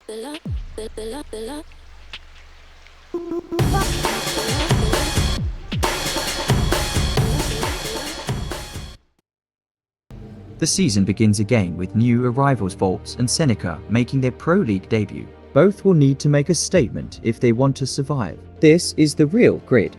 The season begins again with new arrivals Volts and Seneca making their Pro League debut. Both will need to make a statement if they want to survive. This is the real grid.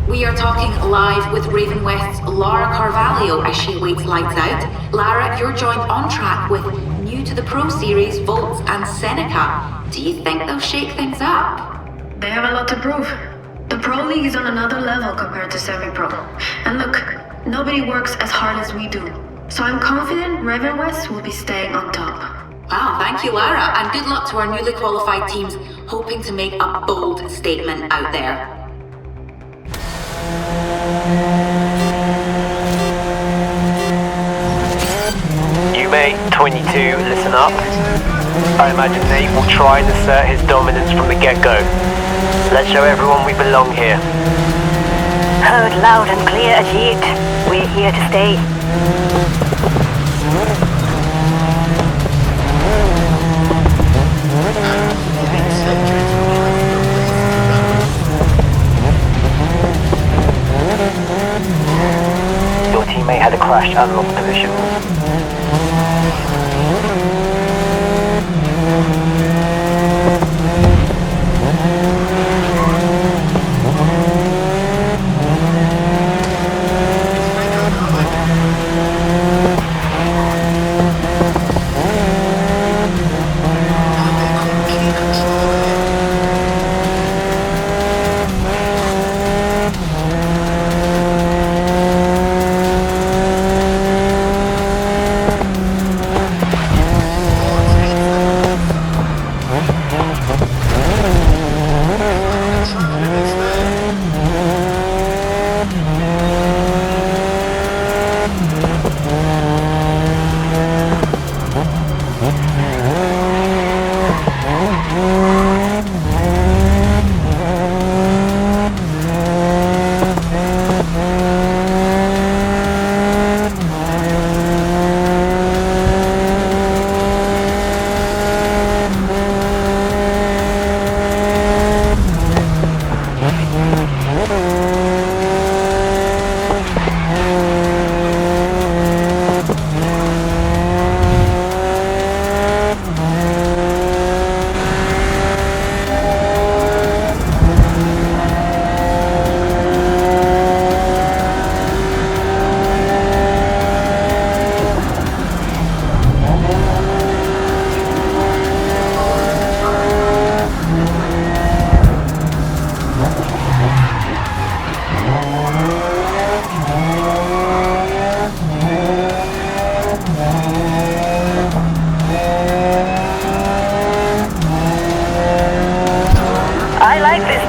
We are talking live with Raven West's Lara Carvalho as she awaits lights out. Lara, you're joined on track with new to the Pro Series Volts and Seneca. Do you think they'll shake things up? They have a lot to prove. The Pro League is on another level compared to semi-pro. And look, nobody works as hard as we do. So I'm confident Raven West will be staying on top. Wow, thank you, Lara, and good luck to our newly qualified teams hoping to make a bold statement out there. Yume, 22, listen up. I imagine Nate will try and assert his dominance from the get-go. Let's show everyone we belong here. Heard loud and clear, Ajit. We're here to stay. Your teammate had a crash unlock position.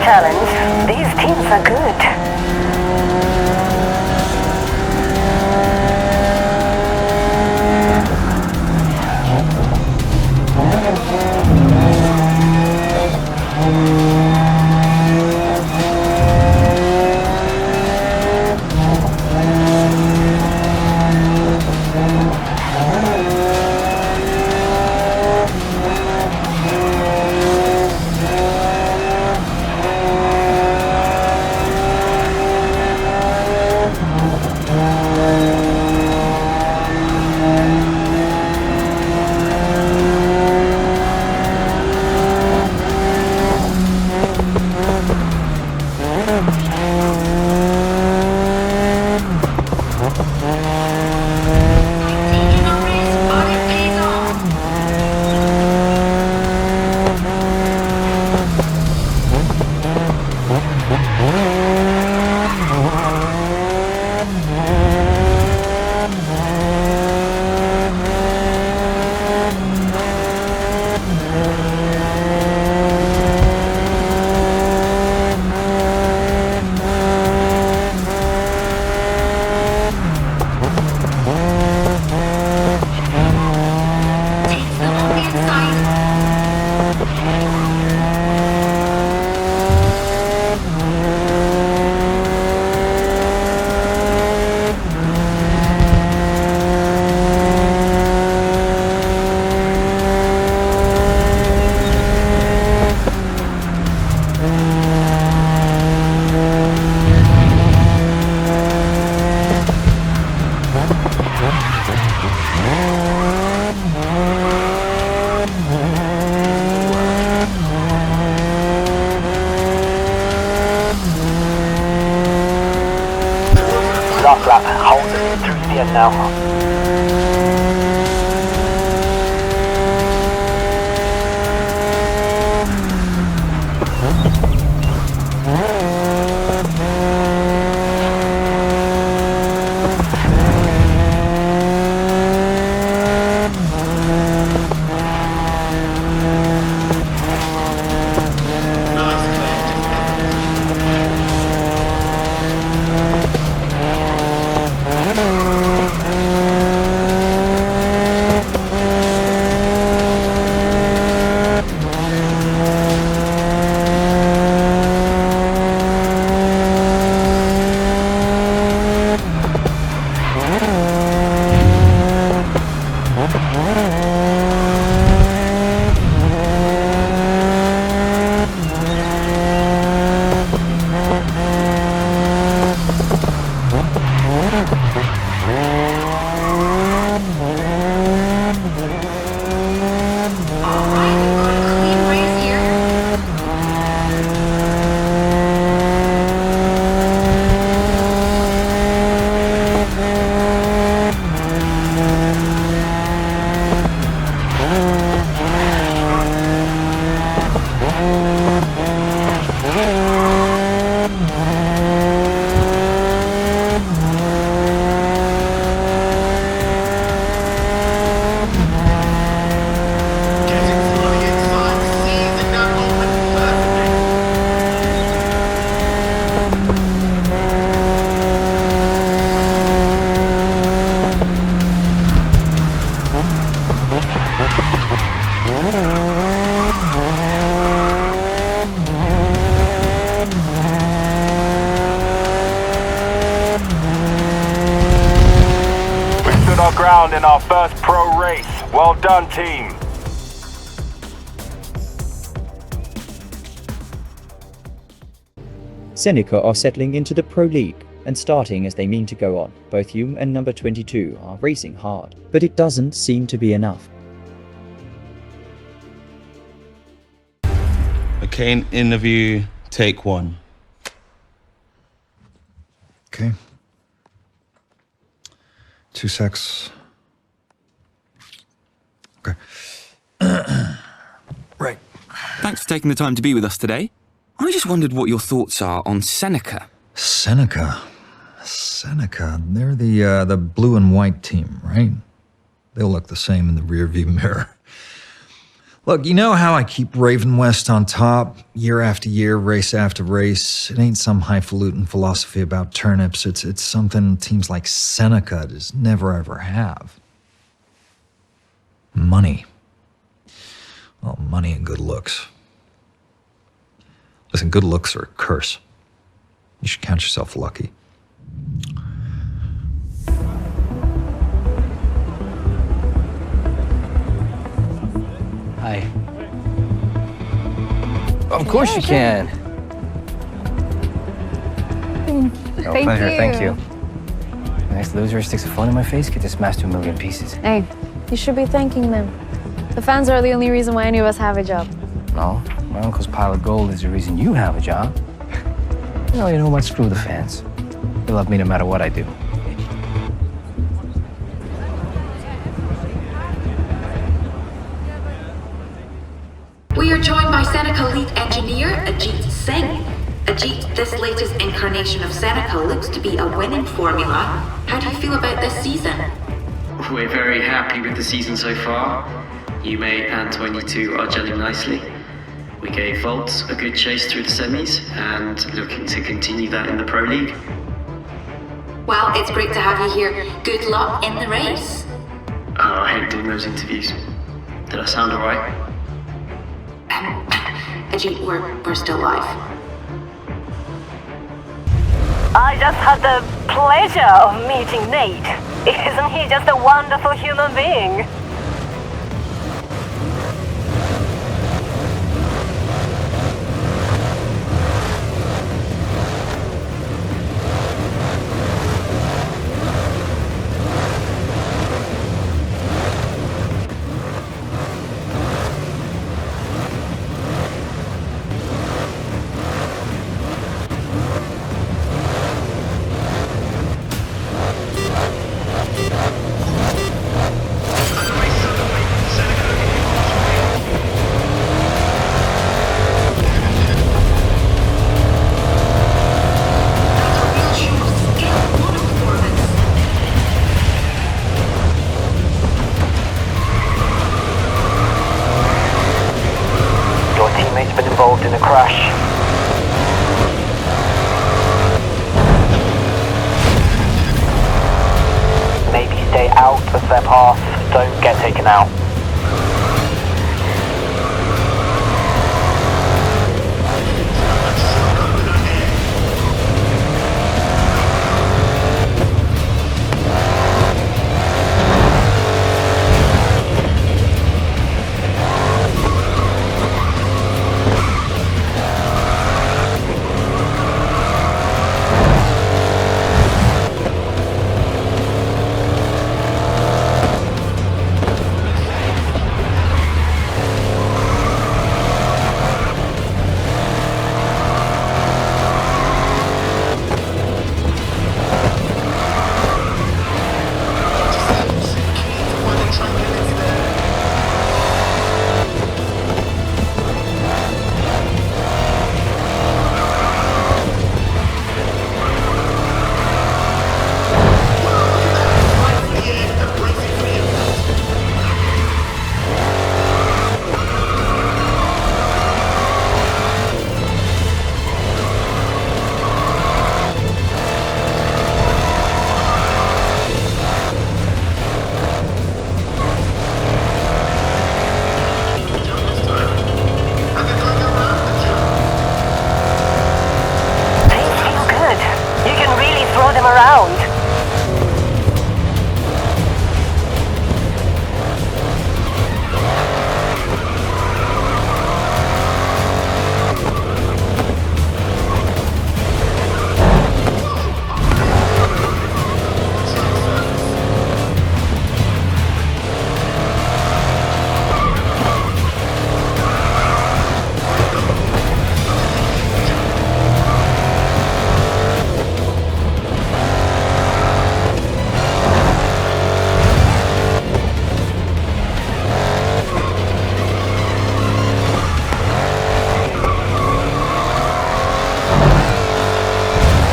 challenge. These teams are good. the end now. Our ground in our first pro race. Well done, team. Seneca are settling into the Pro League and starting as they mean to go on. Both Yume and number 22 are racing hard, but it doesn't seem to be enough. Okay, interview, take 1. Okay. 2 secs. Okay. Right. Thanks for taking the time to be with us today. I just wondered what your thoughts are on Seneca. Seneca. They're the blue and white team, right? They'll look the same in the rearview mirror. Look, you know how I keep Raven West on top year after year, race after race? It ain't some highfalutin philosophy about turnips. It's something teams like Seneca just never ever have. Money. Well, money and good looks. Listen, good looks are a curse. You should count yourself lucky. Hi. Of course you can. No, pleasure, thank you. Nice loser sticks a phone in my face, get this smashed to a million pieces. Hey, you should be thanking them. The fans are the only reason why any of us have a job. No, my uncle's pile of gold is the reason you have a job. You know what? Screw the fans. They love me no matter what I do. We are joined by Seneca lead engineer Ajit Singh. Ajit, this latest incarnation of Seneca looks to be a winning formula. How do you feel about this season? We're very happy with the season so far. Yume and 22 are gelling nicely. We gave Volts a good chase through the semis and looking to continue that in the Pro League. Well, it's great to have you here. Good luck in the race. Oh, I hate doing those interviews. Did I sound alright? Ajit, we're still live. I just had the pleasure of meeting Nate. Isn't he just a wonderful human being? crash. Maybe stay out of their path, don't get taken out.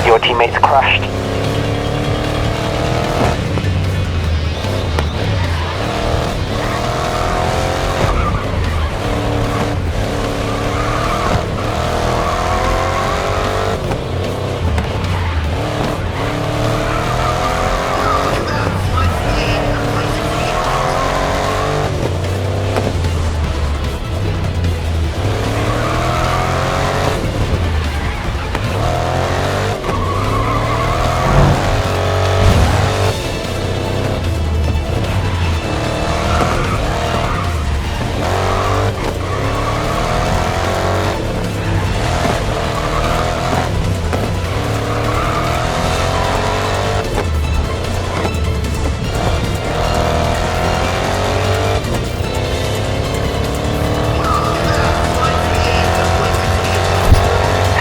Your teammates crashed.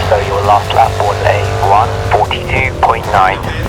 So your last lap was a 1:42.9.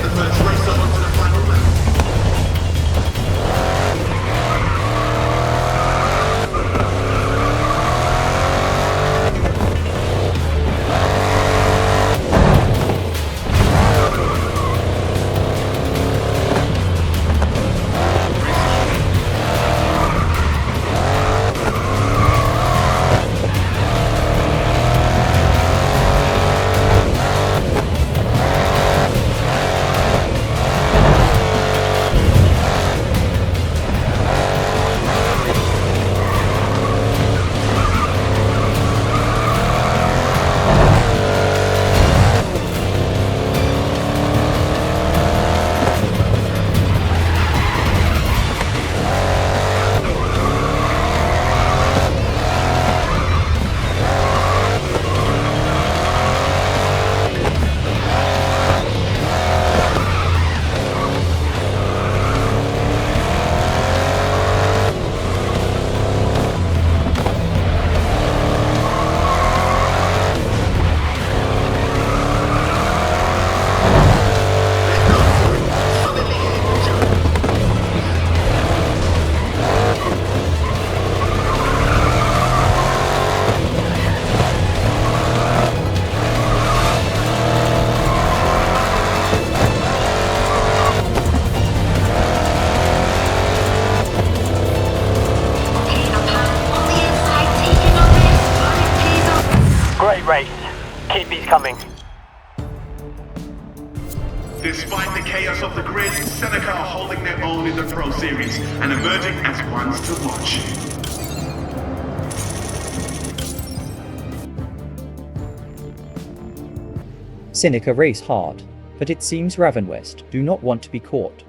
incoming. Despite the chaos of the grid, Seneca are holding their own in the Pro Series and emerging as ones to watch. Seneca race hard, but it seems Ravenwest do not want to be caught.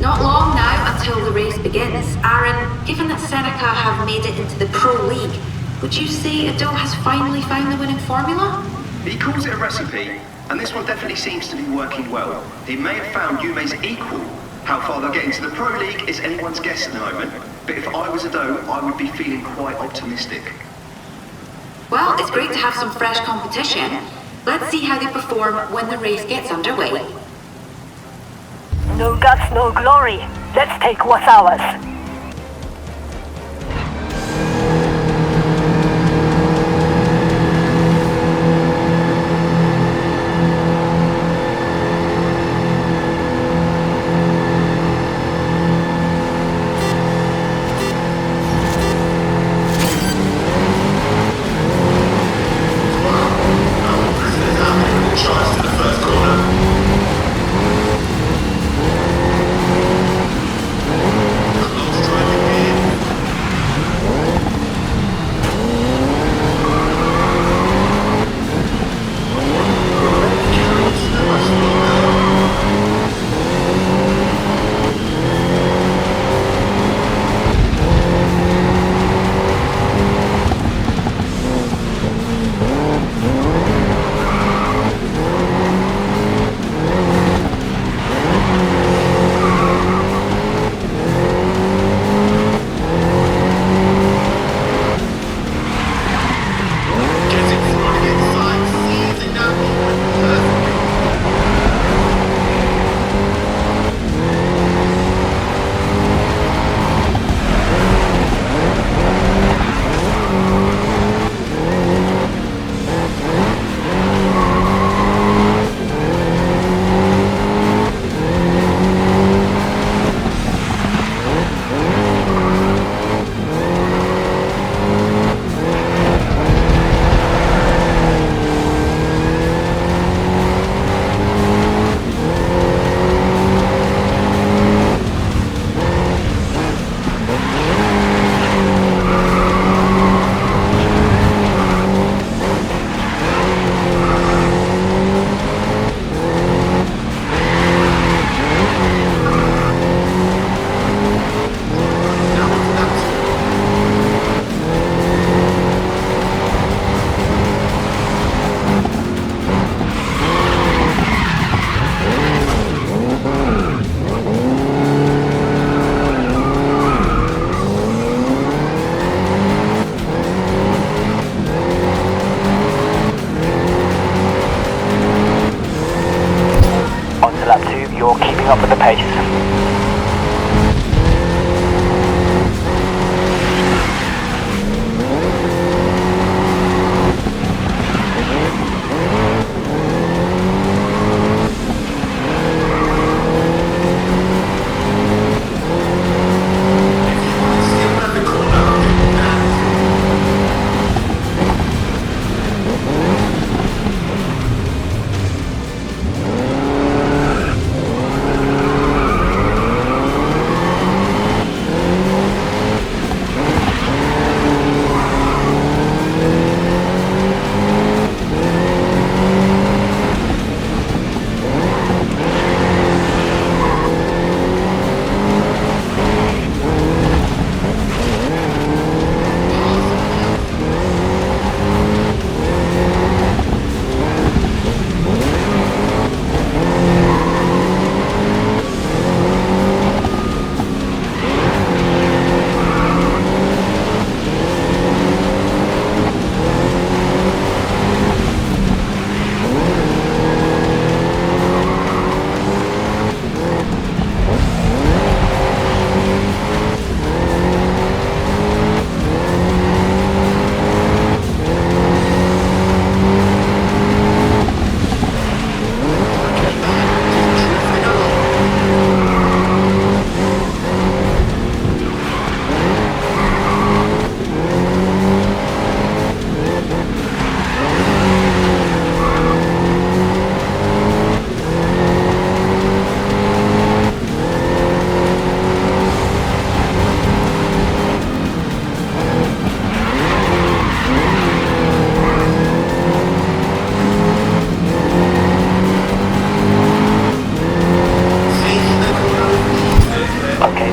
Not long now until the race begins. Aaron, given that Seneca have made it into the Pro League, would you say Ado has finally found the winning formula? He calls it a recipe, and this one definitely seems to be working well. He may have found Yume's equal. How far they'll get into the Pro League is anyone's guess at the moment, but if I was Ado, I would be feeling quite optimistic. Well, it's great to have some fresh competition. Let's see how they perform when the race gets underway. No guts, no glory. Let's take what's ours.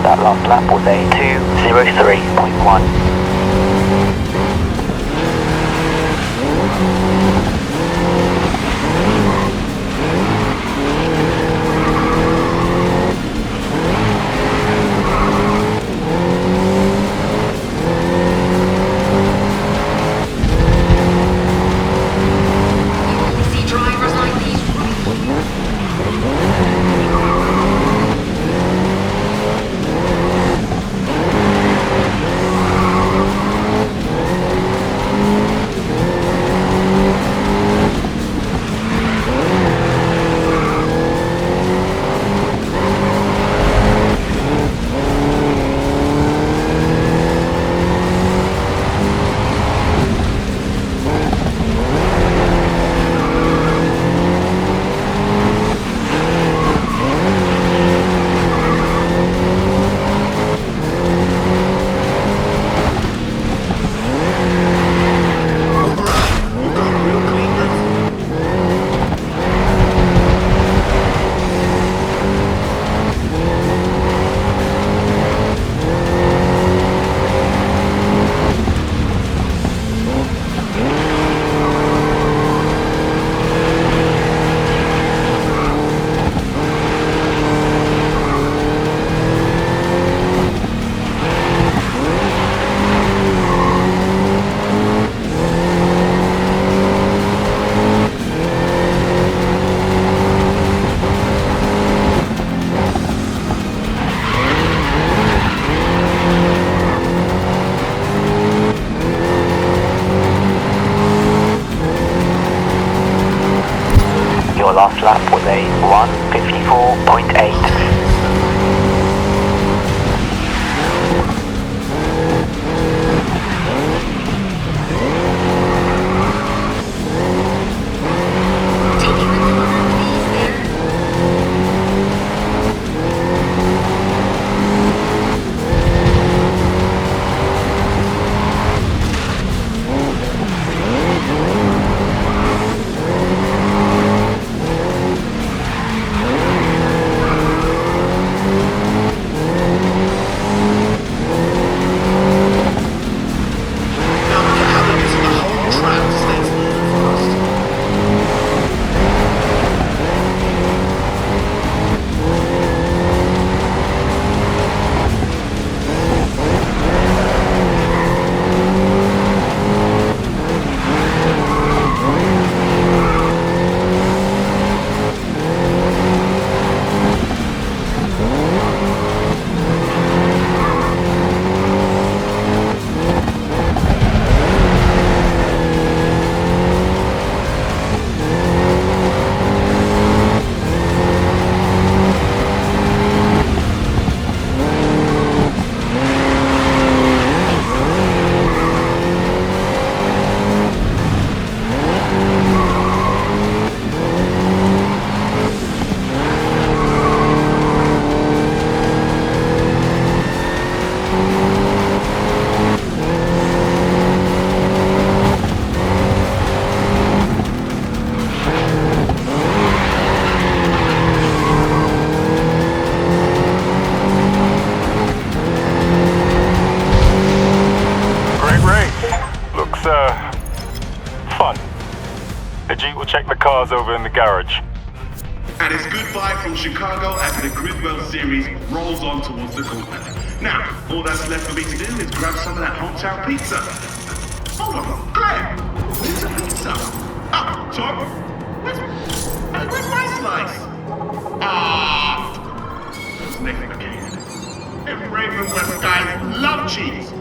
That last lap was a 2:03.1. See drivers like these. Your last lap was a 1:54.8. Fun. Ajit will check the cars over in the garage. And it's goodbye from Chicago as the Gridwell series rolls on towards the Gauntlet. Now, all that's left for me to do is grab some of that hometown pizza. Hold on, Glenn! Where's the pizza? Ah, Tom? Where's my slice? Ah! Those Nathan McCain. And Raven West guys love cheese.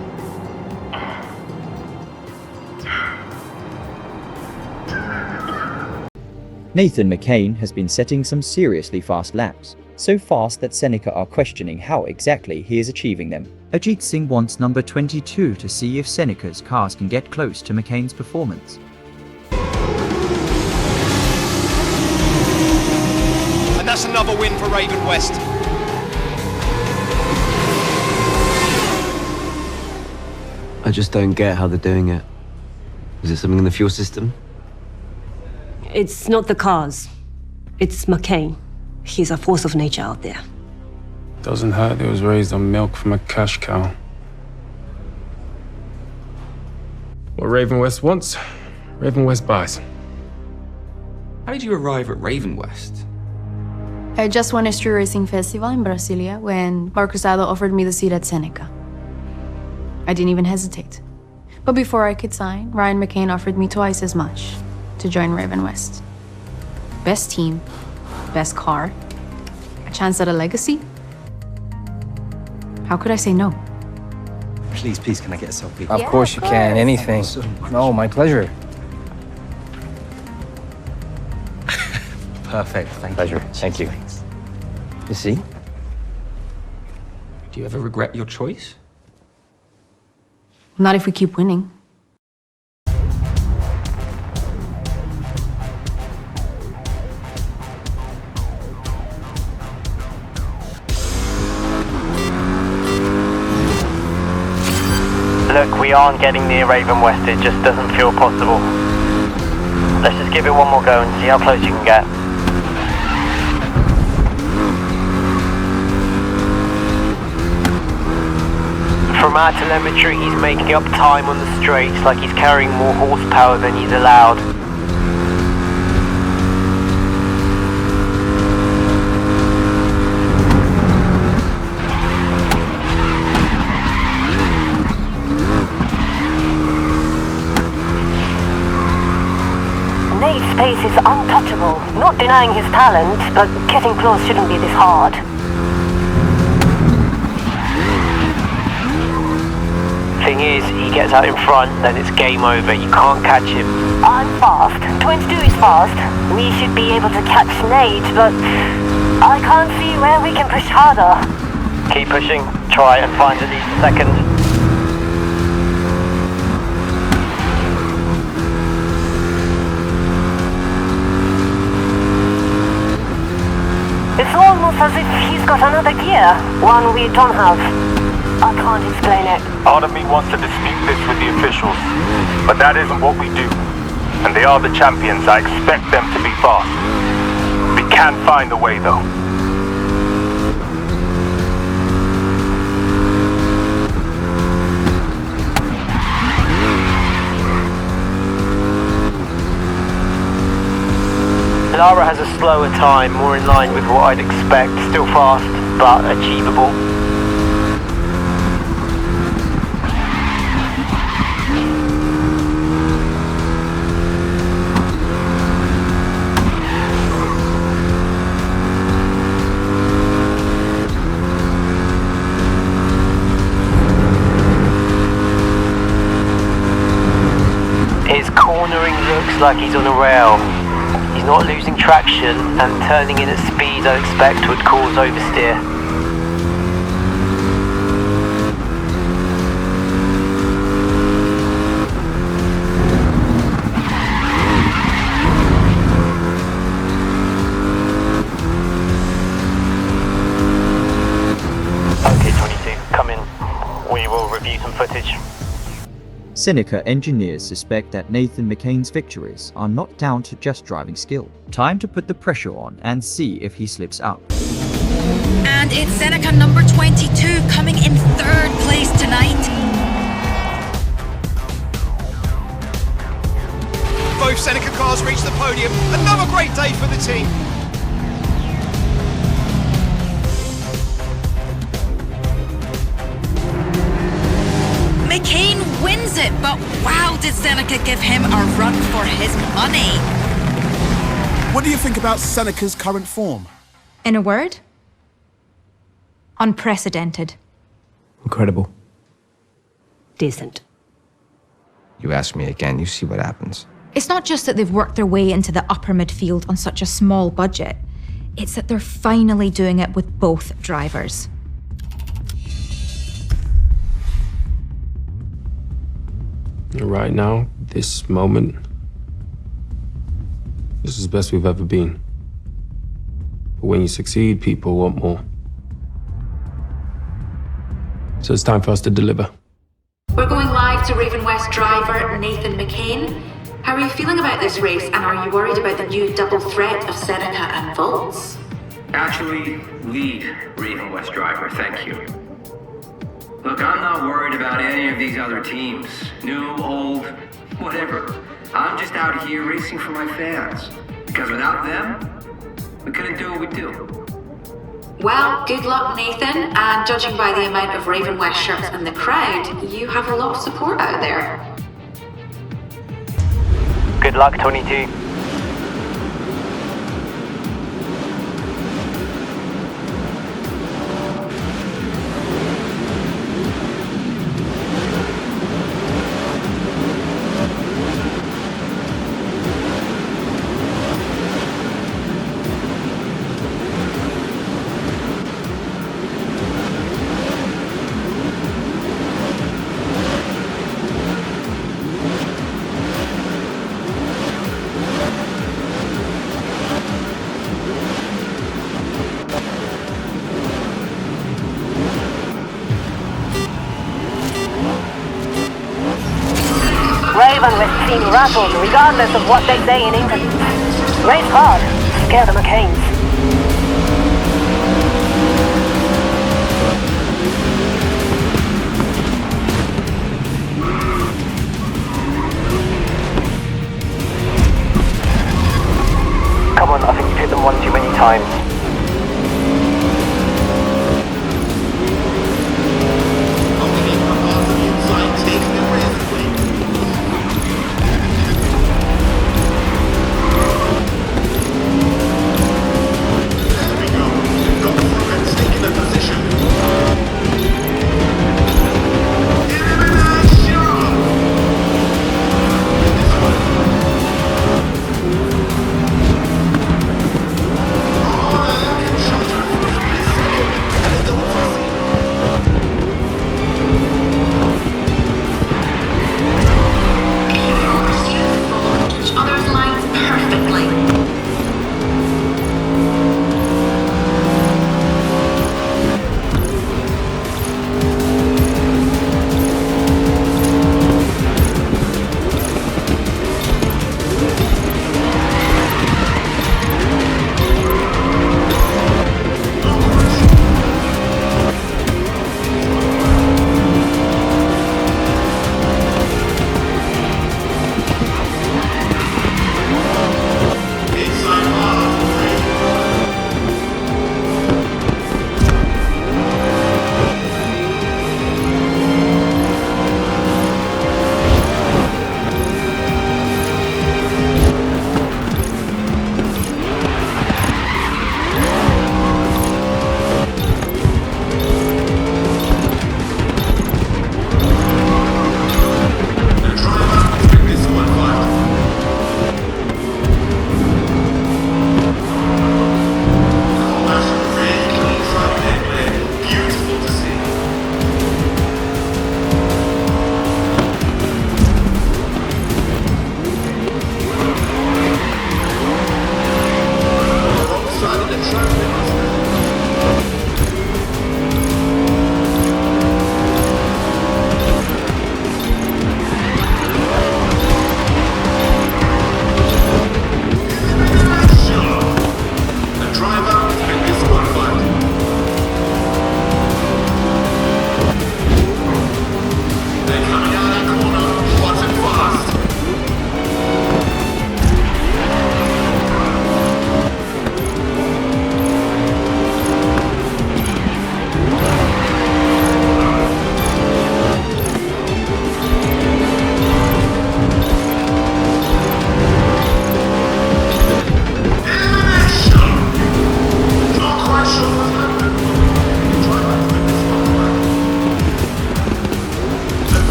Nathan McCain has been setting some seriously fast laps, so fast that Seneca are questioning how exactly he is achieving them. Ajit Singh wants number 22 to see if Seneca's cars can get close to McCain's performance. And that's another win for Raven West. I just don't get how they're doing it. Is it something in the fuel system? It's not the cars. It's McCain. He's a force of nature out there. Doesn't hurt. It was raised on milk from a cash cow. What Raven West wants, Raven West buys. How did you arrive at Raven West? I just won a street racing festival in Brasilia when Mark Cruzado offered me the seat at Seneca. I didn't even hesitate. But before I could sign, Ryan McCain offered me twice as much to join Raven West. Best team, best car, a chance at a legacy. How could I say no? Please, can I get a selfie? Of course you can. Anything. No, my pleasure. Perfect, thank Pleasure. Thank you. You see? Do you ever regret your choice? Not if we keep winning. Look, we aren't getting near Raven West, it just doesn't feel possible. Let's just give it one more go and see how close you can get. From our telemetry, he's making up time on the straights like he's carrying more horsepower than he's allowed. Nate's pace is untouchable. Not denying his talent, but getting close shouldn't be this hard. Thing is, he gets out in front, then it's game over. You can't catch him. I'm fast. 22 is fast. We should be able to catch Nate, but I can't see where we can push harder. Keep pushing. Try and find at least a second. It's almost as if he's got another gear, one we don't have. I can't explain it. Part of me wants to dispute this with the officials, but that isn't what we do. And they are the champions. I expect them to be fast. We can find a way, though. Lara has a slower time, more in line with what I'd expect. Still fast, but achievable. His cornering looks like he's on a rail. He's not losing traction and turning in at speeds I expect would cause oversteer. Okay, 22, come in. We will review some footage. Seneca engineers suspect that Nathan McCain's victories are not down to just driving skill. Time to put the pressure on and see if he slips up. And it's Seneca number 22 coming in third place tonight. Both Seneca cars reach the podium. Another great day for the team. McCain wins it, but wow, did Seneca give him a run for his money. What do you think about Seneca's current form? In a word? Unprecedented. Incredible. Decent. You ask me again, you see what happens. It's not just that they've worked their way into the upper midfield on such a small budget. It's that they're finally doing it with both drivers. Right now, this moment, this is the best we've ever been. But when you succeed, people want more. So it's time for us to deliver. We're going live to Raven West driver Nathan McCain. How are you feeling about this race, and are you worried about the new double threat of Seneca and Volts? Actually, lead Raven West driver, thank you. Look, I'm not worried about any of these other teams. New, old, whatever. I'm just out here racing for my fans. Because without them, we couldn't do what we do. Well, good luck, Nathan, and judging by the amount of Raven West shirts in the crowd, you have a lot of support out there. Good luck, 22. Raven West team rattled regardless of what they say in England. Race hard, scare the McCains. Come on, I think you've hit them one too many times.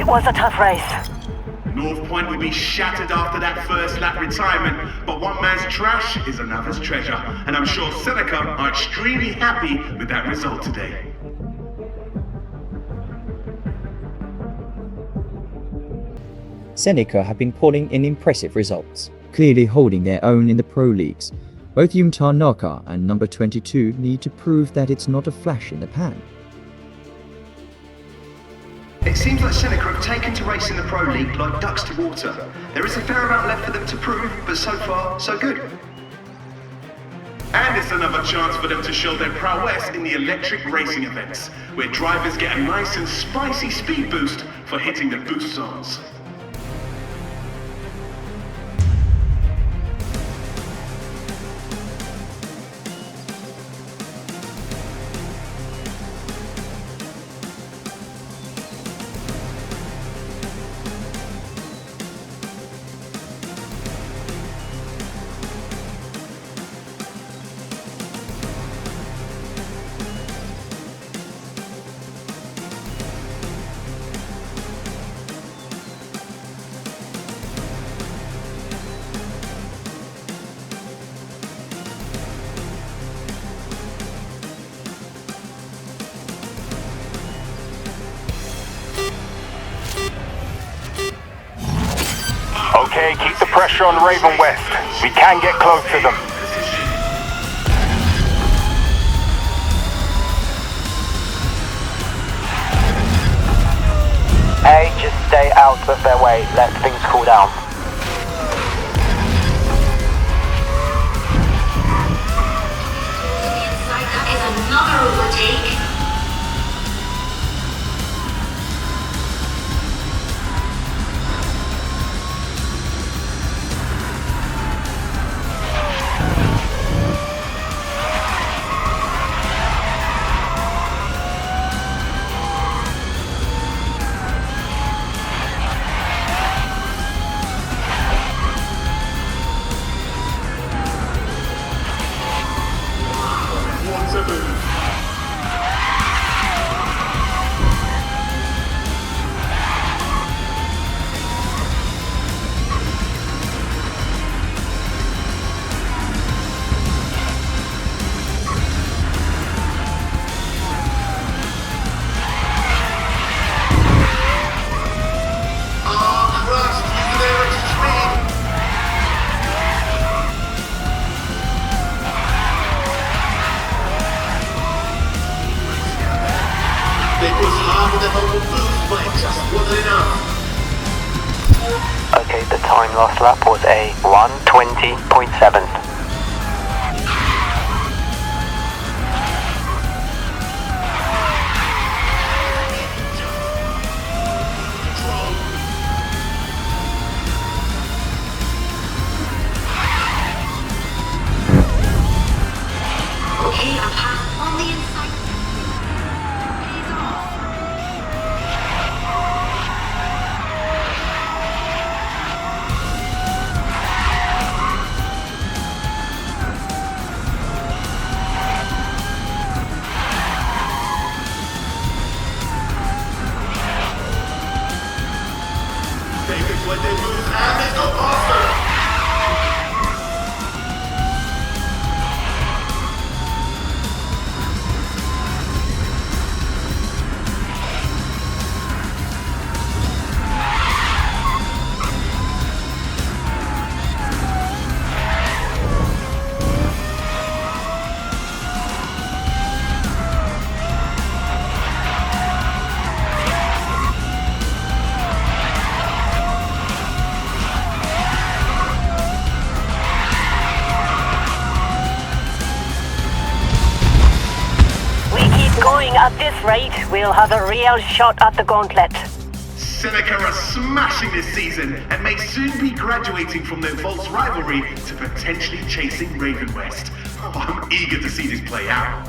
was a tough race. North Point will be shattered after that first lap retirement, but one man's trash is another's treasure, and I'm sure Seneca are extremely happy with that result today. Seneca have been pulling in impressive results, clearly holding their own in the pro leagues. Both Yume Naka and number 22 need to prove that it's not a flash in the pan. It seems like Seneca have taken to racing the Pro League like ducks to water. There is a fair amount left for them to prove, but so far, so good. And it's another chance for them to show their prowess in the electric racing events, where drivers get a nice and spicy speed boost for hitting the boost zones. Okay, keep the pressure on Raven West. We can get close to them. A, just stay out of their way. Let things cool down. That is another overtake. Okay, the time last lap was a 1:20.7. Okay, I'm past on the inside. He's off. When they move and they go faster. At this rate, we'll have a real shot at the Gauntlet. Seneca are smashing this season and may soon be graduating from their Volts rivalry to potentially chasing Raven West. I'm eager to see this play out.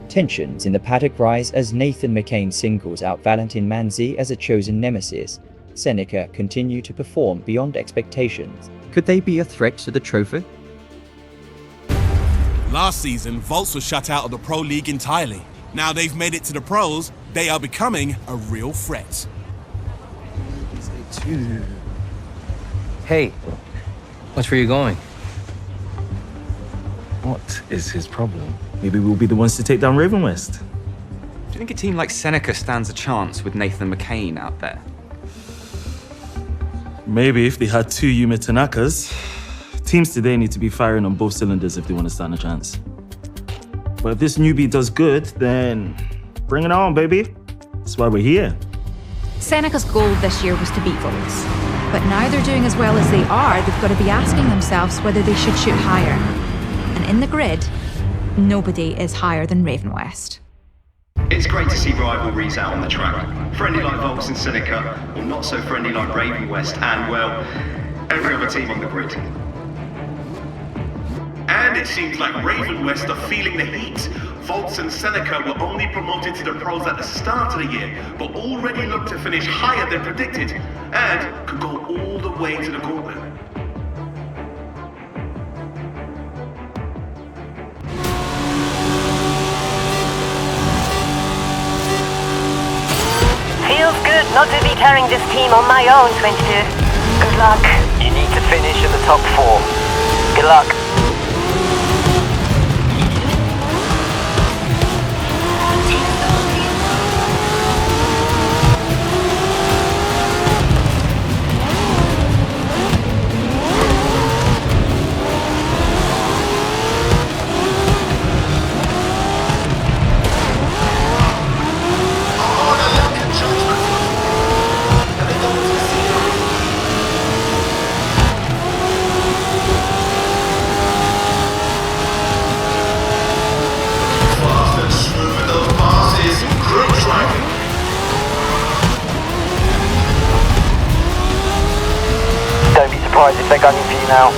Tensions in the paddock rise as Nathan McCain singles out Valentin Manzi as a chosen nemesis. Seneca continue to perform beyond expectations. Could they be a threat to the trophy? Last season, Volts was shut out of the Pro League entirely. Now they've made it to the pros, they are becoming a real threat. Hey, watch where you're going. What is his problem? Maybe we'll be the ones to take down Raven West. Do you think a team like Seneca stands a chance with Nathan McCain out there? Maybe if they had two Yume Tanakas. Teams today need to be firing on both cylinders if they want to stand a chance. But if this newbie does good, then bring it on, baby. That's why we're here. Seneca's goal this year was to beat Volts. But now they're doing as well as they are, they've got to be asking themselves whether they should shoot higher. And in the grid, nobody is higher than Raven West. It's great to see rivalries out on the track. Friendly like Volks and Seneca, or not so friendly like Raven West and, well, every other team on the grid. And it seems like Raven West are feeling the heat. Volks and Seneca were only promoted to the pros at the start of the year, but already look to finish higher than predicted, and could go all the way to the Gauntlet. Feels good not to be carrying this team on my own, 22. Good luck. You need to finish in the top 4. Good luck. Don't be surprised if they're gunning for you now.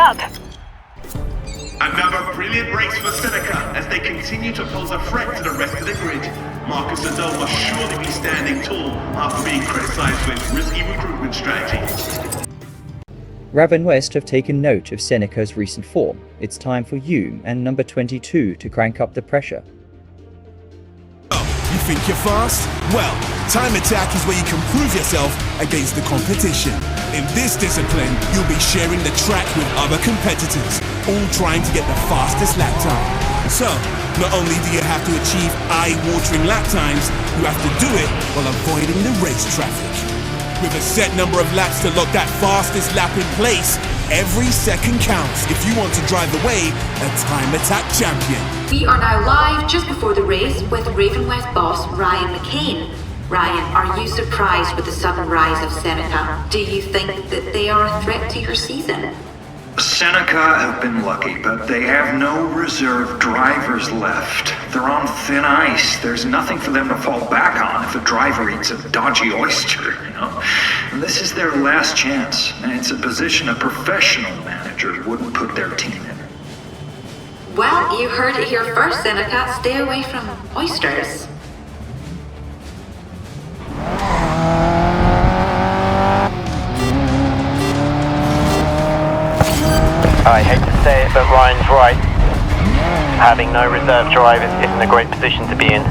up! Another brilliant race for Seneca as they continue to pose a threat to the rest of the grid. Marcus Ado must surely be standing tall after being criticized for his risky recruitment strategy. Raven West have taken note of Seneca's recent form. It's time for Yume and number 22 to crank up the pressure. You think you're fast? Well, time attack is where you can prove yourself against the competition. In this discipline, you'll be sharing the track with other competitors, all trying to get the fastest lap time. So, not only do you have to achieve eye-watering lap times, you have to do it while avoiding the race traffic. With a set number of laps to lock that fastest lap in place, every second counts if you want to drive away a time attack champion. We are now live just before the race with Raven West boss Ryan McCain. Ryan, are you surprised with the sudden rise of Seneca? Do you think that they are a threat to your season? Seneca have been lucky, but they have no reserve drivers left. They're on thin ice. There's nothing for them to fall back on if a driver eats a dodgy oyster, And this is their last chance, and it's a position a professional manager wouldn't put their team in. Well, you heard it here first, Seneca. Stay away from oysters. I hate to say it, but Ryan's right. Having no reserve drivers isn't a great position to be in.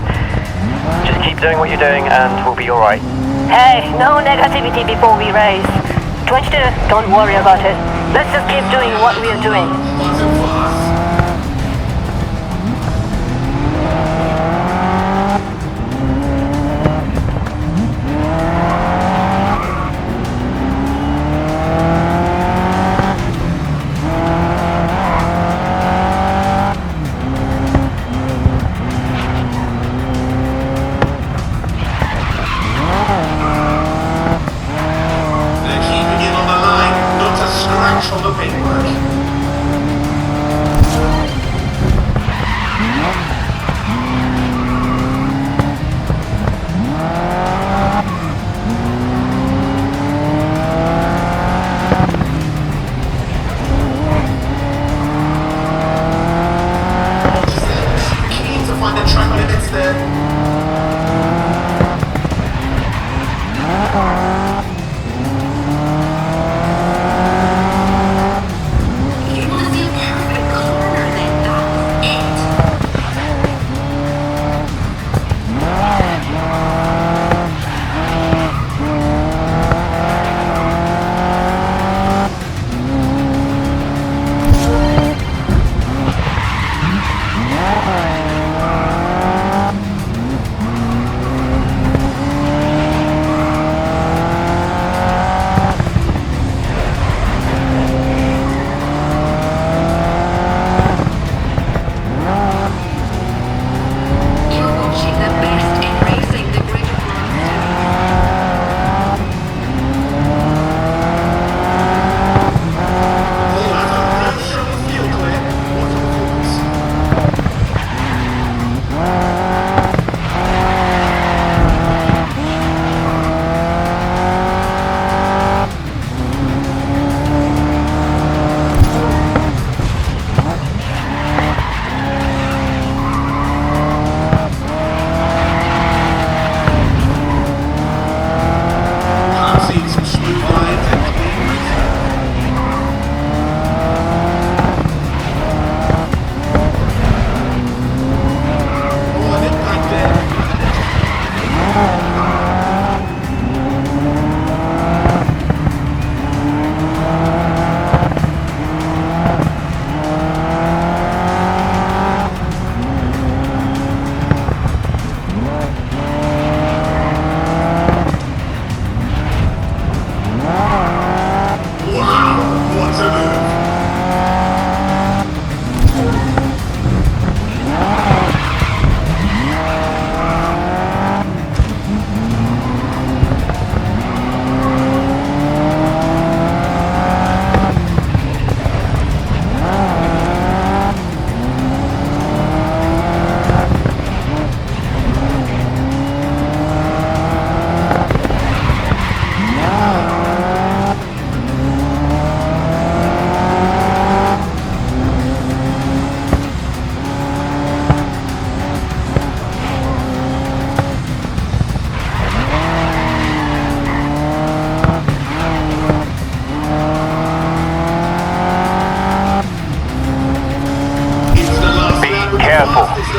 Just keep doing what you're doing and we'll be alright. Hey, no negativity before we race. 22, don't worry about it. Let's just keep doing what we are doing.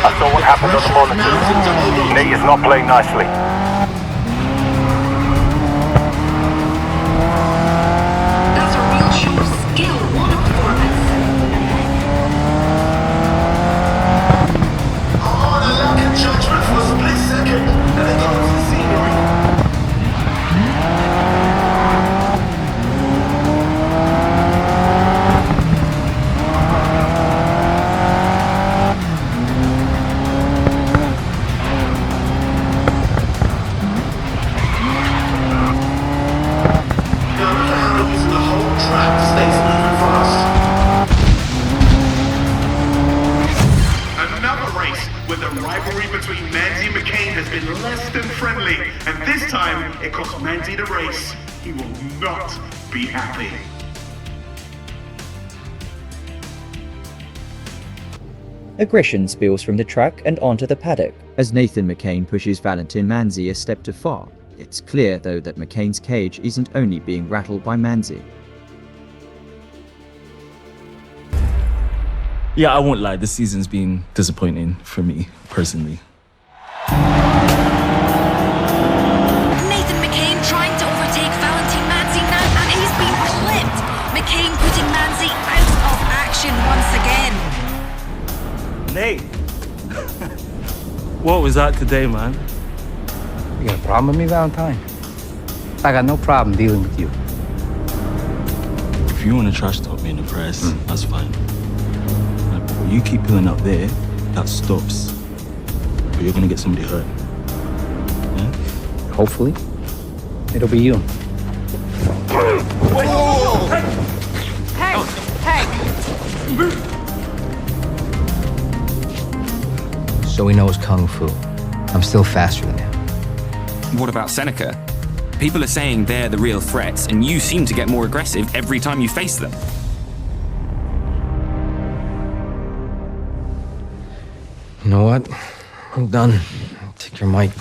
I saw what happened on the monitors. Nate is not playing nicely. That's a real show of skill. What a performance. Oh, the lack of judgment for a split second. And it comes the scenery. Between Manzi and McCain has been less than friendly, and this time it cost Manzi the race. He will not be happy. Aggression spills from the track and onto the paddock as Nathan McCain pushes Valentin Manzi a step too far. It's clear though that McCain's cage isn't only being rattled by Manzi. Yeah, I won't lie, this season's been disappointing for me, personally. Nathan McCain trying to overtake Valentin Manzi now, and he's been clipped. McCain putting Manzi out of action once again. Nate! What was that today, man? You got a problem with me, Valentine? I got no problem dealing with you. If you want to trash talk me in the press, that's fine. But you keep pulling up there, that stops. But you're gonna get somebody hurt. Yeah? Hopefully, it'll be you. So he knows Kung Fu. I'm still faster than him. What about Seneca? People are saying they're the real threats, and you seem to get more aggressive every time you face them. You know what? I'm done. Take your mic.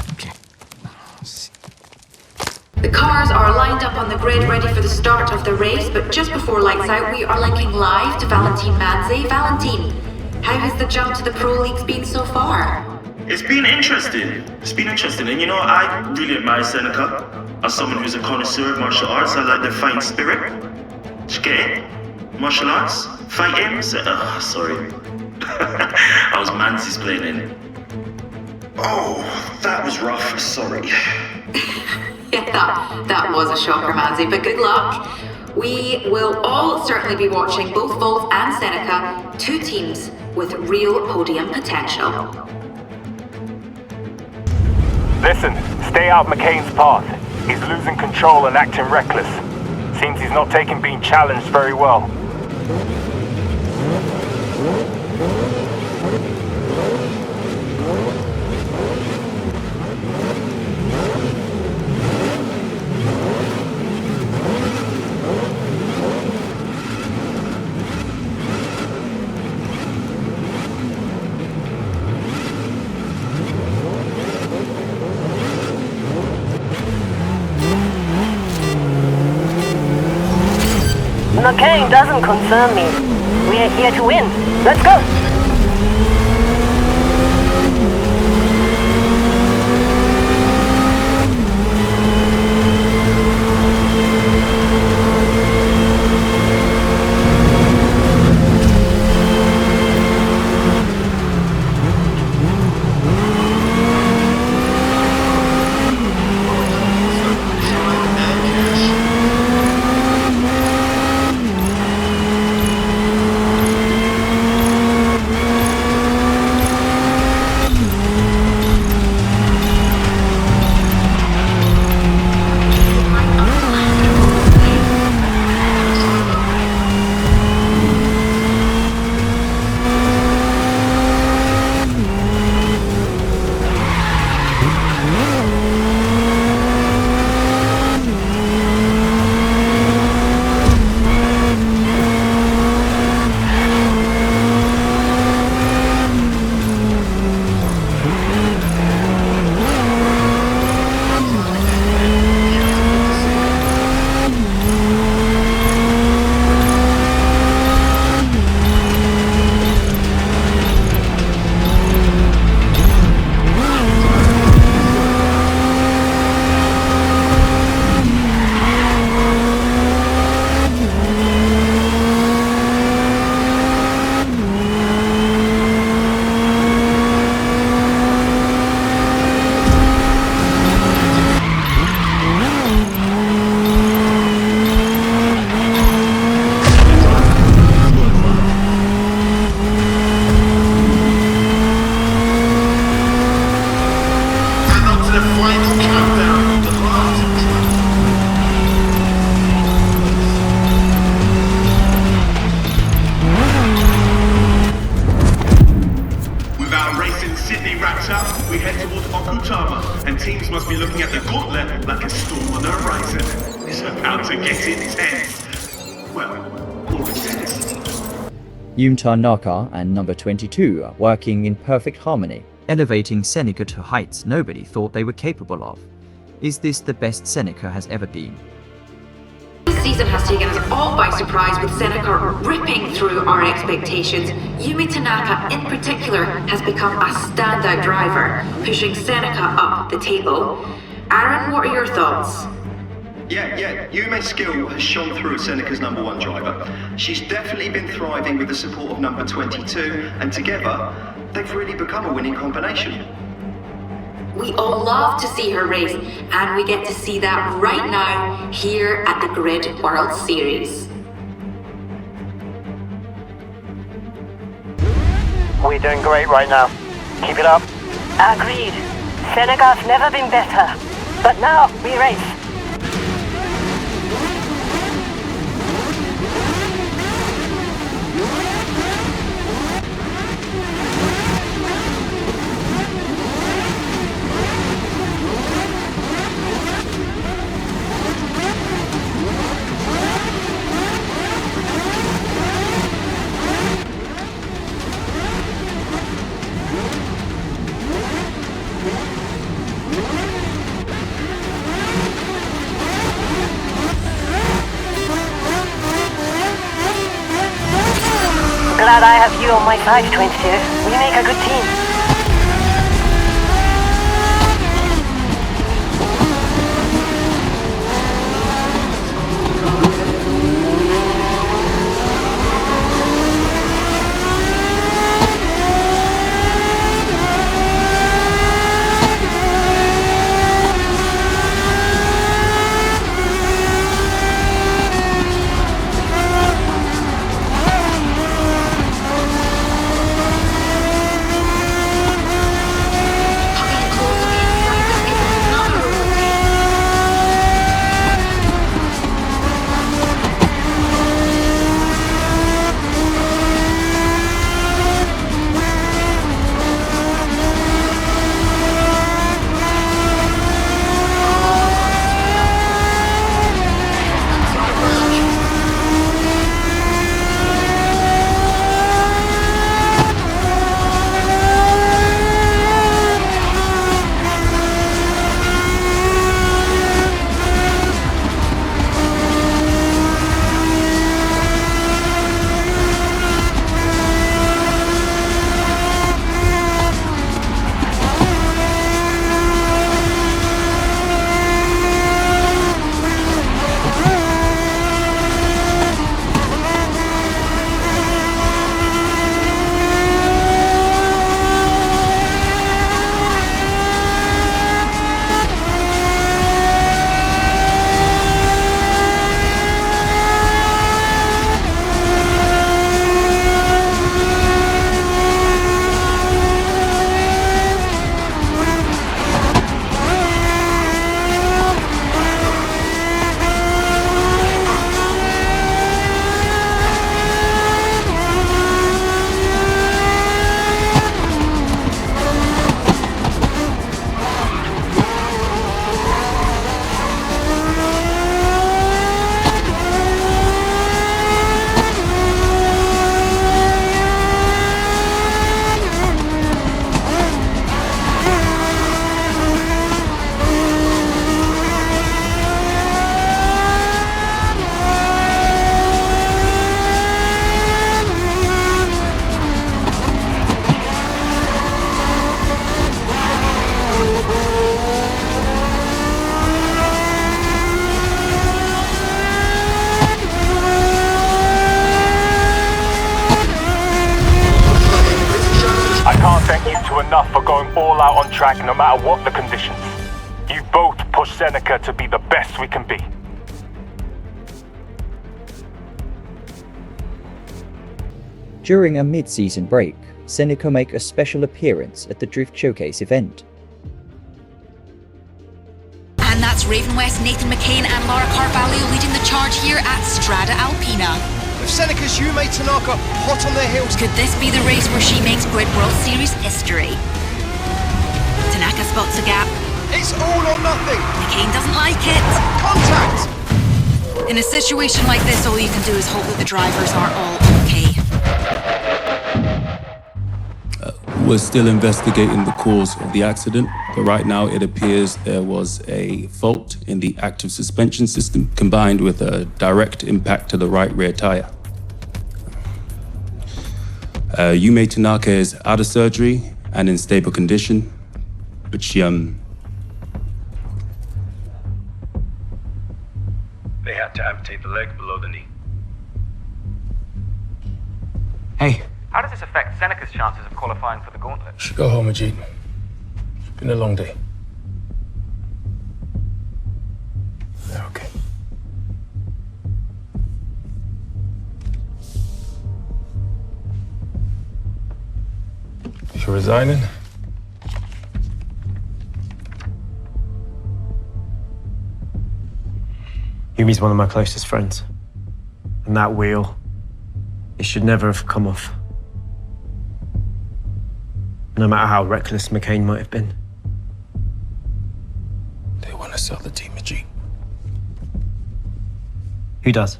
The cars are lined up on the grid ready for the start of the race, but just before lights out, we are linking live to Valentin Manzi. Valentin, how has the jump to the Pro Leagues been so far? It's been interesting. And you know, I really admire Seneca. As someone who's a connoisseur of martial arts, I like their fighting spirit. Did you get it? Martial arts? Fighting? Sorry. I was Manzi's playing in. Oh, that was rough. Sorry. Yeah, that was a shocker, Manzi, but good luck. We will all certainly be watching both Volt and Seneca, two teams with real podium potential. Listen, stay out McCain's path. He's losing control and acting reckless. Seems he's not taking being challenged very well. McCain doesn't concern me. We're here to win. Let's go! towards Okutama, and teams must be looking at the Gauntlet like a storm on the horizon. It's about to get intense. Well, more intense. Yume Tanaka and number 22 are working in perfect harmony, elevating Seneca to heights nobody thought they were capable of. Is this the best Seneca has ever been? This season has taken us all by surprise, with Seneca ripping through our expectations. Yume Tanaka in particular has become a standout driver, pushing Seneca up the table. Aaron, what are your thoughts? Yeah, Yume's skill has shone through as Seneca's number 1 driver. She's definitely been thriving with the support of number 22, and together, they've really become a winning combination. We all love to see her race, and we get to see that right now here at the Grid World Series. We're doing great right now. Keep it up. Agreed. Seneca's never been better. But now, we race. Glad I have you on my side, 22. We make a good team. enough for going all out on track no matter what the conditions. You both pushed Seneca to be the best we can be. During a mid-season break, Seneca make a special appearance at the Drift Showcase event. And that's Raven West, Nathan McCain and Laura Carvalho leading the charge here at Strada Alpina. With Seneca's Yume Tanaka hot on their heels. Could this be the race where she makes Grid World Series history? Tanaka spots a gap. It's all or nothing. McCain doesn't like it. Contact! In a situation like this, all you can do is hope that the drivers are all okay. We're still investigating the cause of the accident, but right now it appears there was a fault in the active suspension system combined with a direct impact to the right rear tire. Yume Tanaka is out of surgery and in stable condition, but she, They had to amputate the leg below the knee. Hey. How does this affect Seneca's chances of qualifying for the Gauntlet? Should go home, Ajit. It's been a long day. Yeah, okay. You're resigning? Yume's one of my closest friends. And that wheel, it should never have come off. No matter how reckless McCain might have been. They want to sell the team, Ajit. Who does?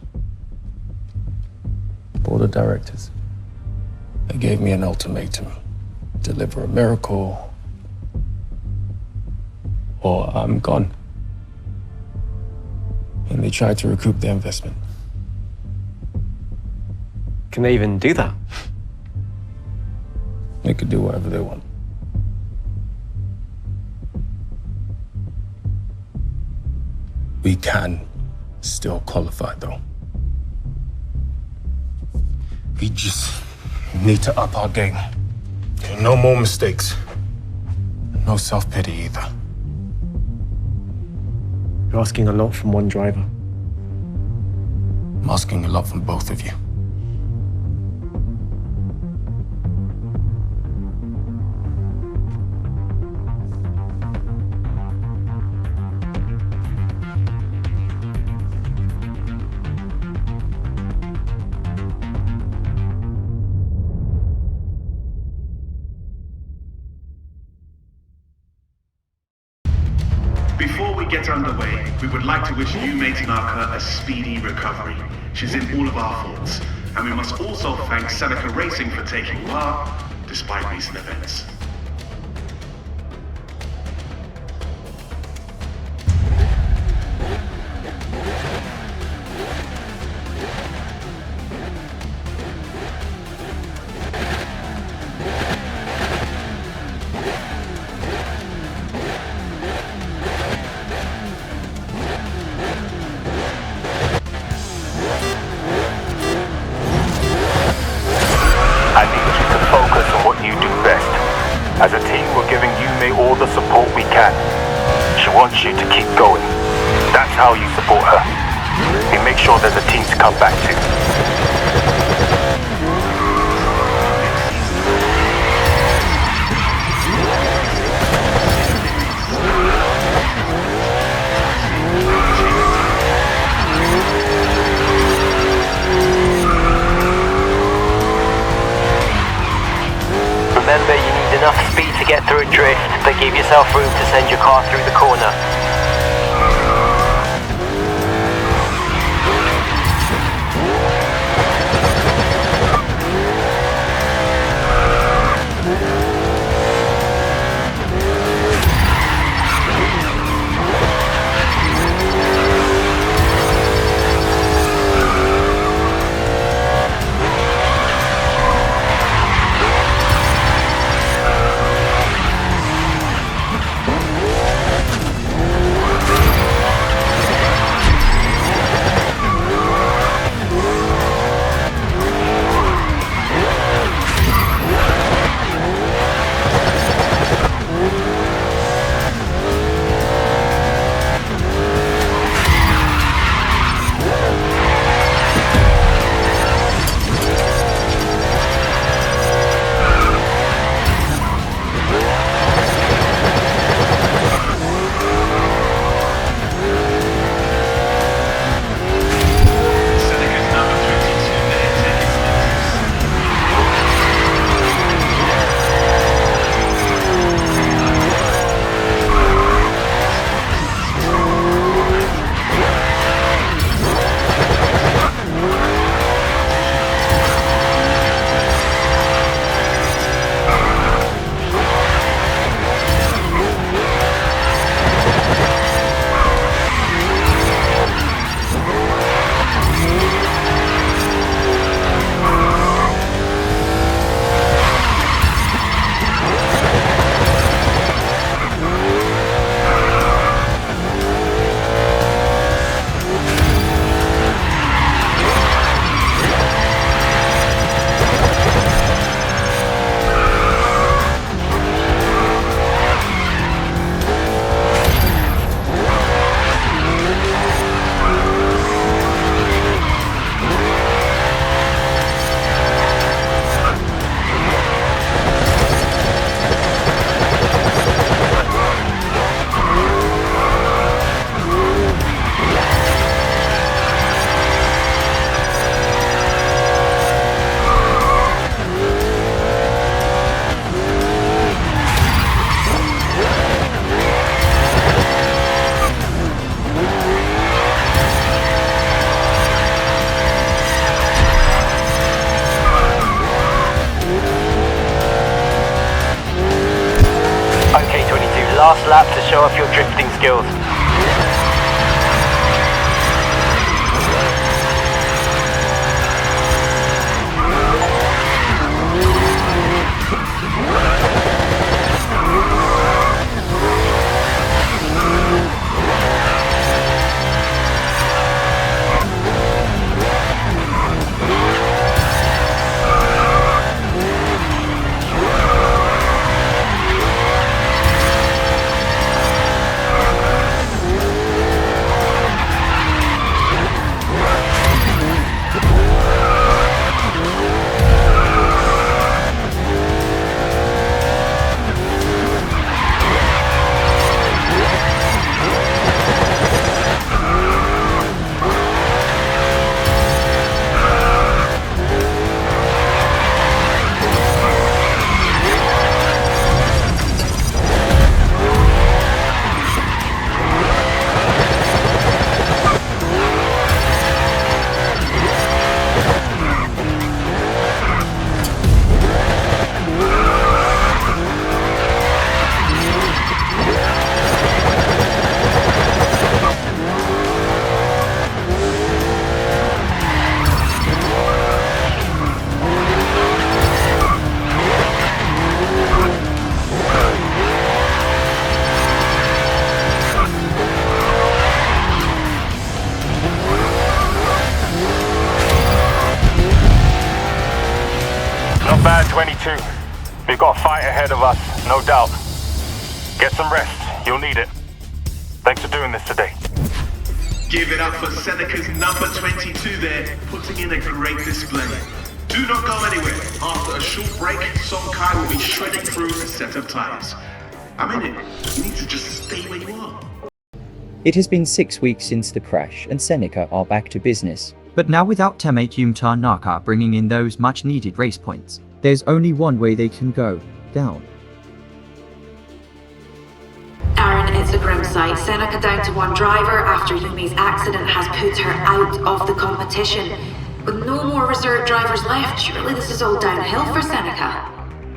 Board of directors. They gave me an ultimatum. Deliver a miracle, or I'm gone. And they tried to recoup their investment. Can they even do that? They could do whatever they want. We can still qualify, though. We just need to up our game. No more mistakes. No self-pity either. You're asking a lot from one driver. I'm asking a lot from both of you. Before we get underway, we would like to wish Yume Tanaka a speedy recovery. She's in all of our thoughts, and we must also thank Seneca Racing for taking part, despite recent events. I need you to focus on what you do best. As a team, we're giving Yume all the support we can. She wants you to keep going. That's how you support her. We make sure there's a team to come back to. Remember, you need enough speed to get through a drift, but give yourself room to send your car through the corner. last lap to show off your drifting skills. Bad 22. We've got a fight ahead of us, no doubt. Get some rest, you'll need it. Thanks for doing this today. Give it up for Seneca's number 22 there, putting in a great display. Do not go anywhere. After a short break, Song Kai will be shredding through a set of tires. I'm in it. You need to just stay where you are. It has been 6 weeks since the crash and Seneca are back to business. But now without teammate Yume Naka bringing in those much needed race points, there's only one way they can go, down. Aaron, it's a grim sight. Seneca down to one driver after Yume's accident has put her out of the competition. With no more reserve drivers left, surely this is all downhill for Seneca.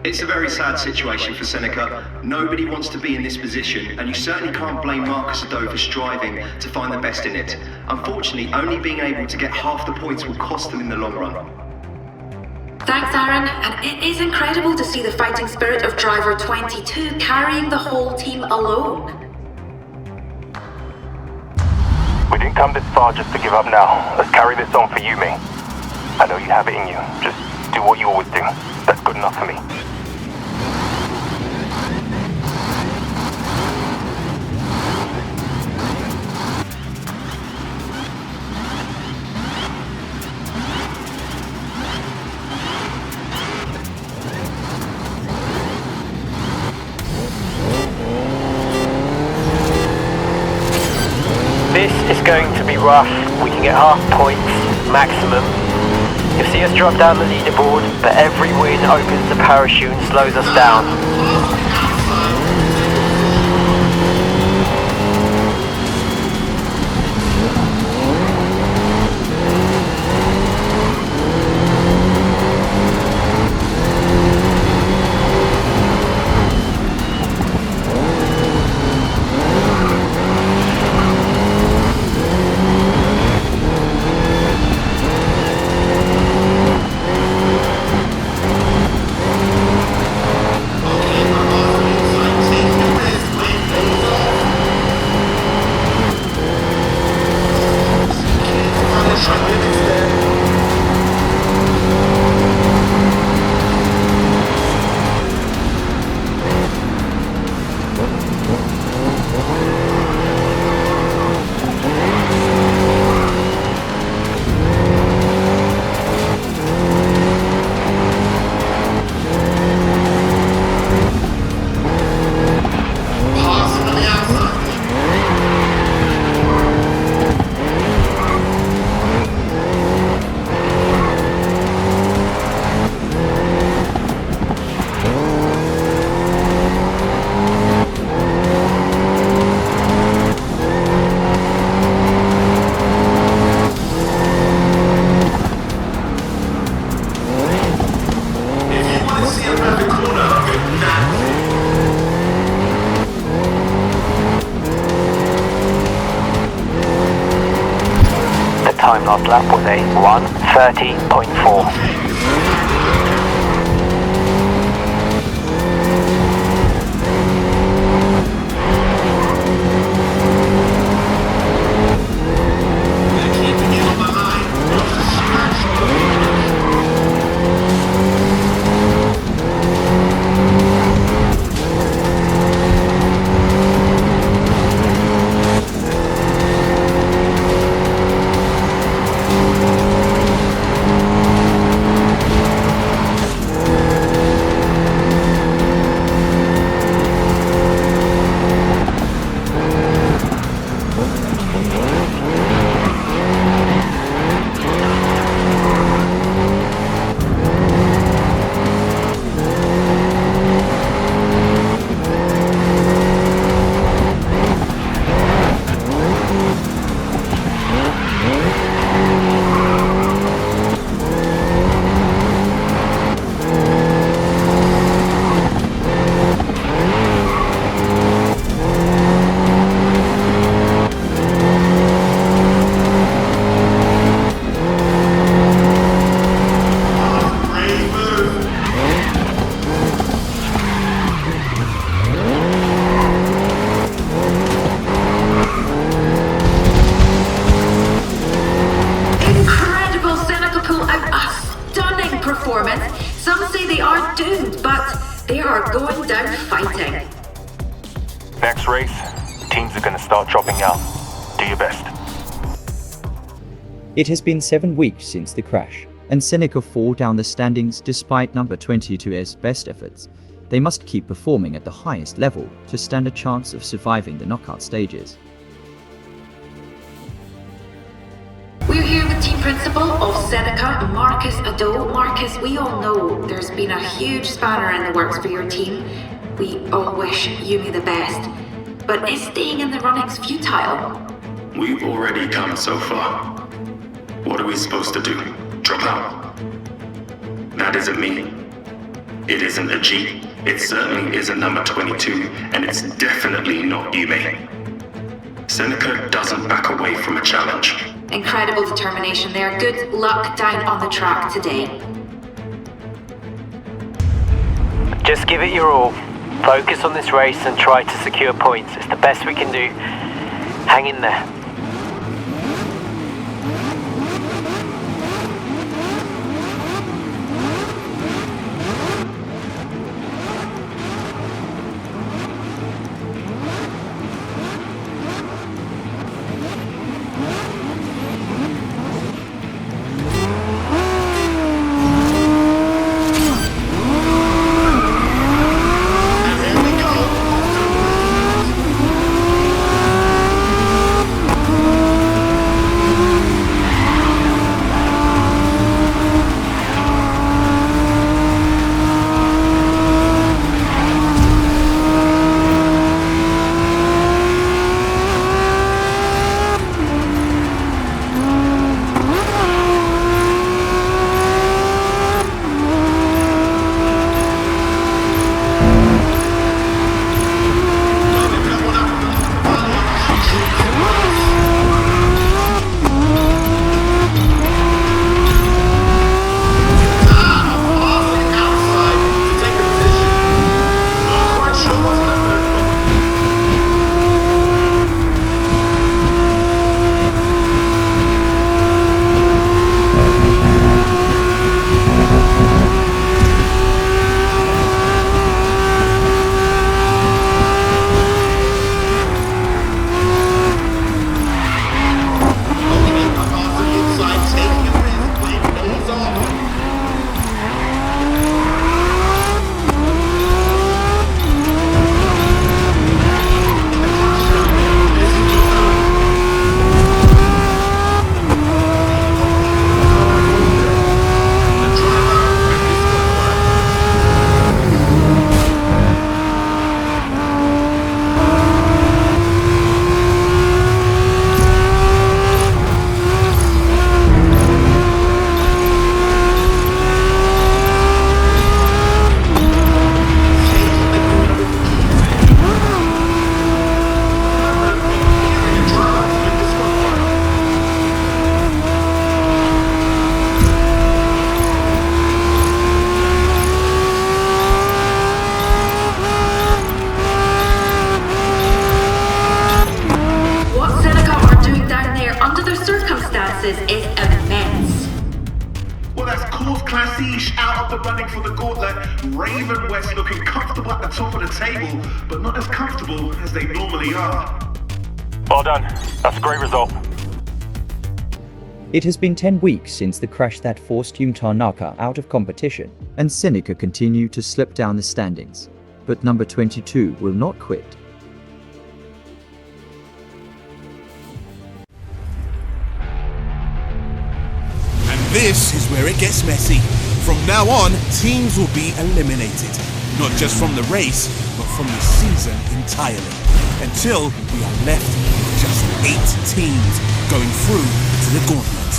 It's a very sad situation for Seneca. Nobody wants to be in this position, and you certainly can't blame Marcus Ado for striving to find the best in it. Unfortunately, only being able to get half the points will cost them in the long run. Thanks, Aaron, and it is incredible to see the fighting spirit of driver 22 carrying the whole team alone. We didn't come this far just to give up now. Let's carry this on for Yume. I know you have it in you. Just do what you always do. That's good enough for me. This is going to be rough. We can get half points, maximum. You'll see us drop down the leaderboard, but every win opens the parachute and slows us down. time last lap was a 1:30.4. Some say they are doomed, but they are going down fighting. Next race, teams are going to start dropping out. Do your best. It has been 7 weeks since the crash, and Seneca fall down the standings despite number 22's best efforts. They must keep performing at the highest level to stand a chance of surviving the knockout stages. We're here with team principal of Seneca, Marcus Ado. Marcus, we all know there's been a huge spanner in the works for your team. We all wish Yume the best. But is staying in the runnings futile? We've already come so far. What are we supposed to do? Drop out? That isn't me. It isn't a G. It certainly isn't number 22, and it's definitely not Yume. Seneca doesn't back away from a challenge. Incredible determination there. Good luck down on the track today. Just give it your all. Focus on this race and try to secure points. It's the best we can do. Hang in there. Raven West looking comfortable at the top of the table, but not as comfortable as they normally are. Well done. That's a great result. It has been 10 weeks since the crash that forced Yume Tanaka out of competition, and Seneca continue to slip down the standings. But number 22 will not quit. And this is where it gets messy. From now on, teams will be eliminated. Not just from the race, but from the season entirely. Until we are left with just 8 teams going through to the Gauntlet.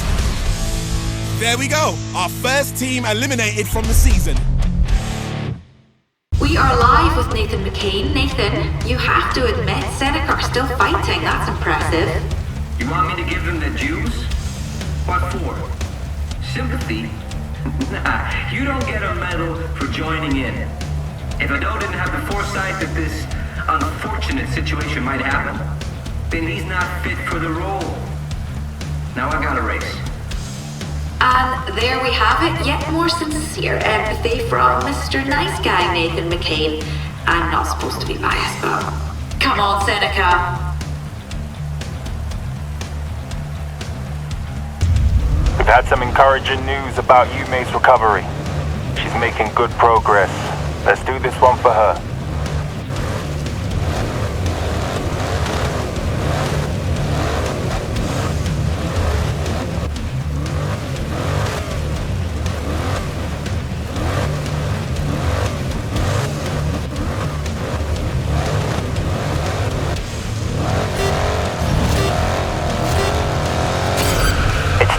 There we go, our first team eliminated from the season. We are live with Nathan McCain. Nathan, you have to admit Seneca are still fighting. That's impressive. You want me to give them the juice? What for? Sympathy? Nah, you don't get a medal for joining in. If Ado didn't have the foresight that this unfortunate situation might happen, then he's not fit for the role. Now I gotta race. And there we have it, yet more sincere empathy from Mr. Nice Guy Nathan McCain. I'm not supposed to be biased, but come on, Seneca. We've had some encouraging news about Yume's recovery. She's making good progress. Let's do this one for her.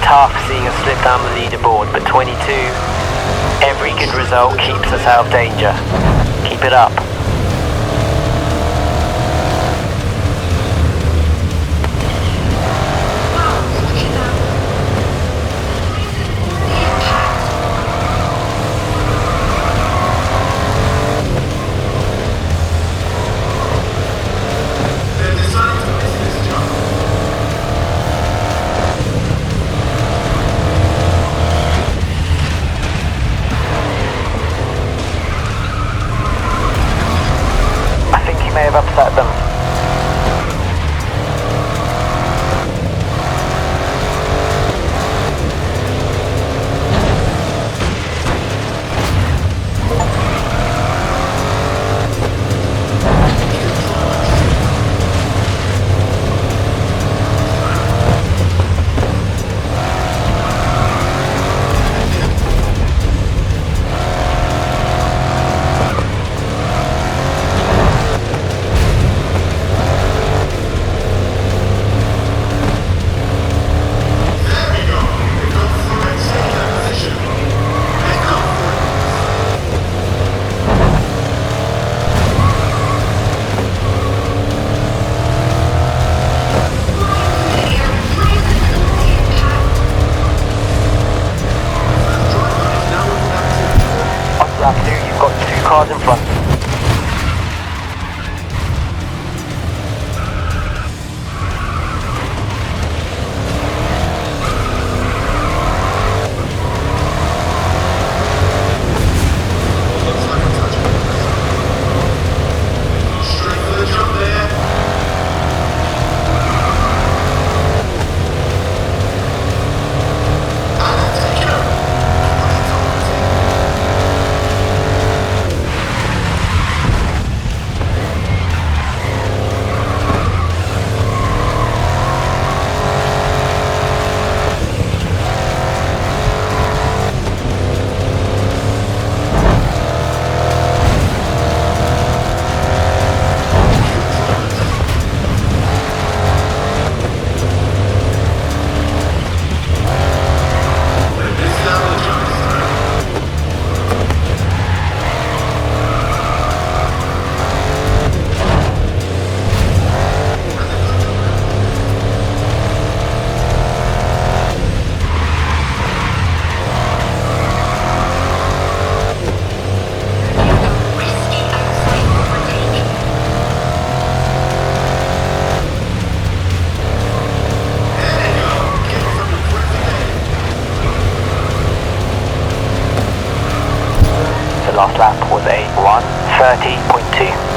Tough seeing us slip down the leaderboard, but 22, every good result keeps us out of danger. Keep it up. May have upset them. You've got 2 cars in front. a 1:30.2.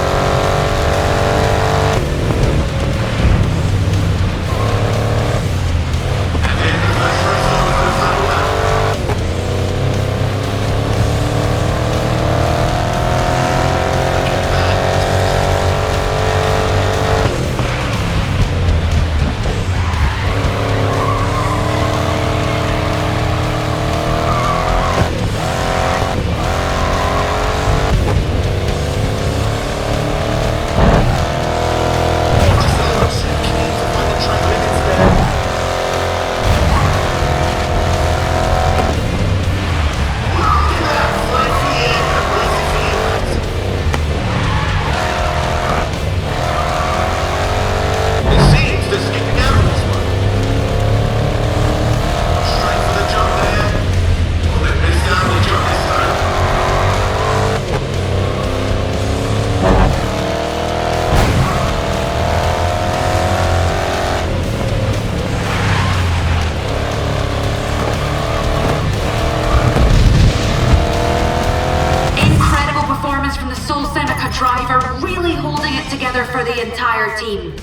For the entire team.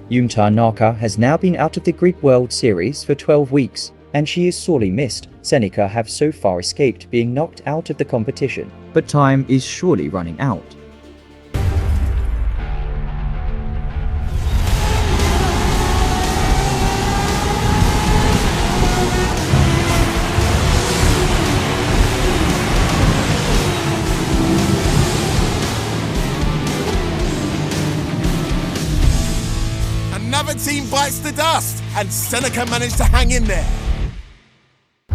Yume Naka has now been out of the Grid World Series for 12 weeks, and she is sorely missed. Seneca have so far escaped being knocked out of the competition, but time is surely running out. Another team bites the dust, and Seneca managed to hang in there.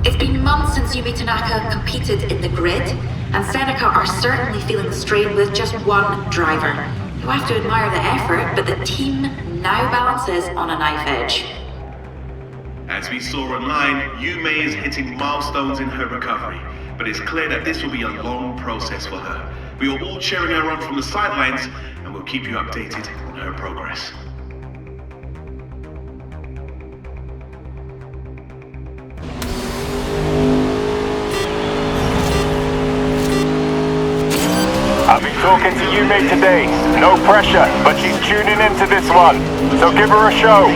It's been months since Yume Tanaka competed in the grid, and Seneca are certainly feeling the strain with just one driver. You have to admire the effort, but the team now balances on a knife edge. As we saw online, Yume is hitting milestones in her recovery, but it's clear that this will be a long process for her. We are all cheering her on from the sidelines, and we'll keep you updated on her progress. I've been talking to Yume today. No pressure, but she's tuning into this one. So give her a show.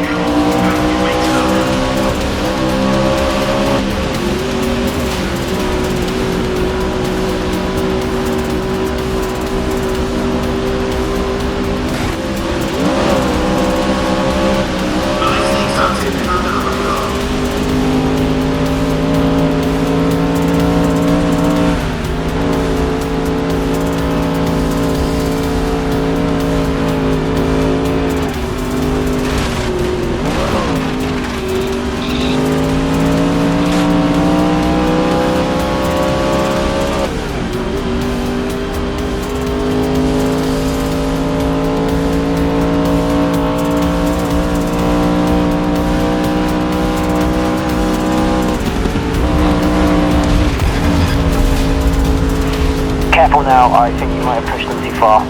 Careful now, I think you might have pushed them too far.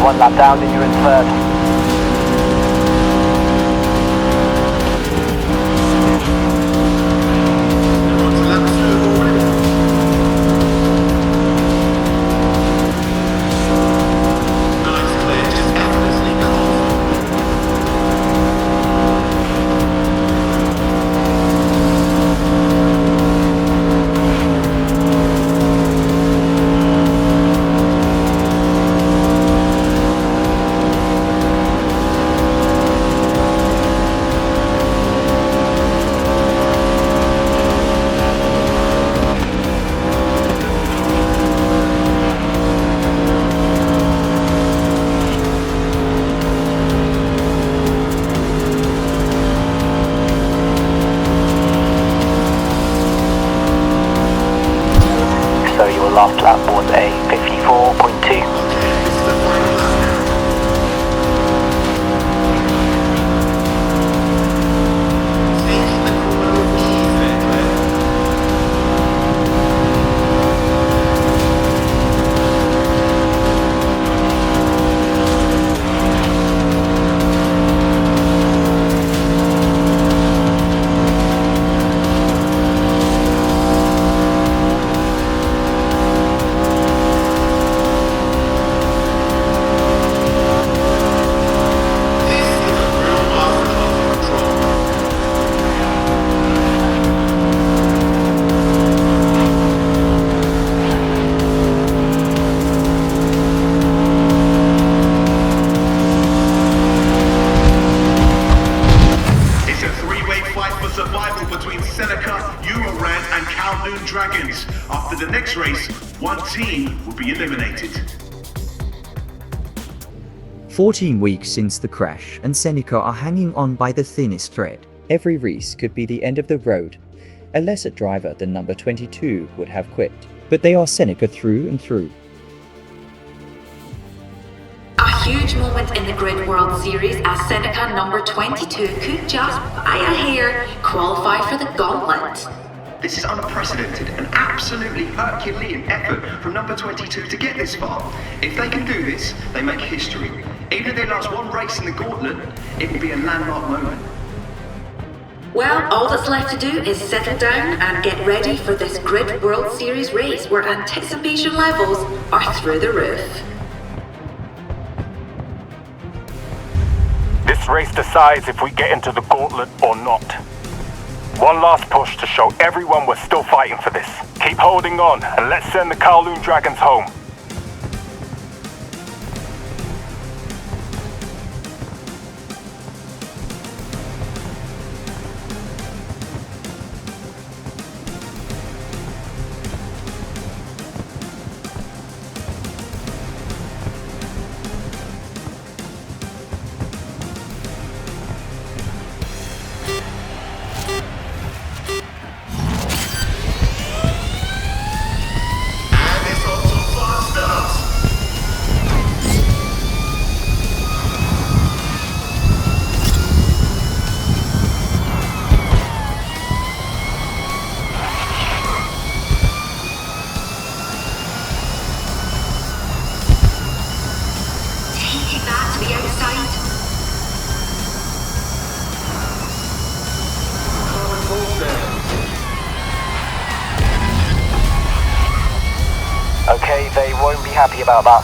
One lap down and you're in third. So your last lap was a 54.2. one team will be eliminated. 14 weeks since the crash, and Seneca are hanging on by the thinnest thread. Every race could be the end of the road. A lesser driver than number 22 would have quit, but they are Seneca through and through. A huge moment in the Grid World Series as Seneca number 22 could just, by a hair, qualify for the Gauntlet. This is unprecedented, an absolutely Herculean effort from number 22 to get this far. If they can do this, they make history. Even if they last one race in the Gauntlet, it will be a landmark moment. Well, all that's left to do is settle down and get ready for this Grid World Series race where anticipation levels are through the roof. This race decides if we get into the Gauntlet or not. One last push to show everyone we're still fighting for this. Keep holding on and let's send the Kowloon Dragons home. Okay, they won't be happy about that.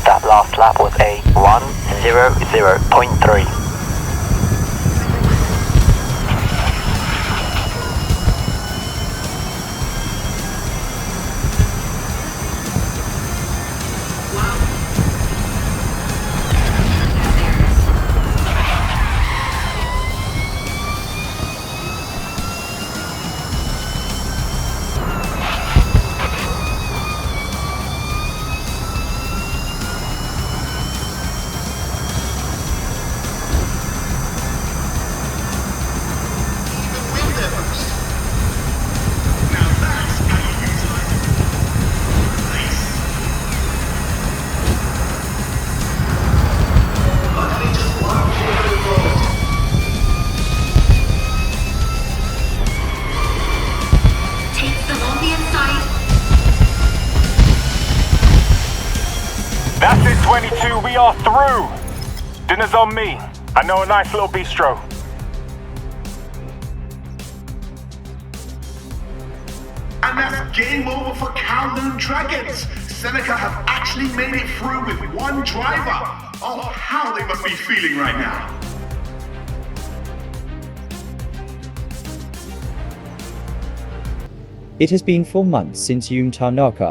That last lap was a 1:00.3. That's it, 22, we are through! Dinner's on me. I know a nice little bistro. And that's game over for Kowloon Dragons. Seneca have actually made it through with one driver. Oh, how they must be feeling right now. It has been 4 months since Yume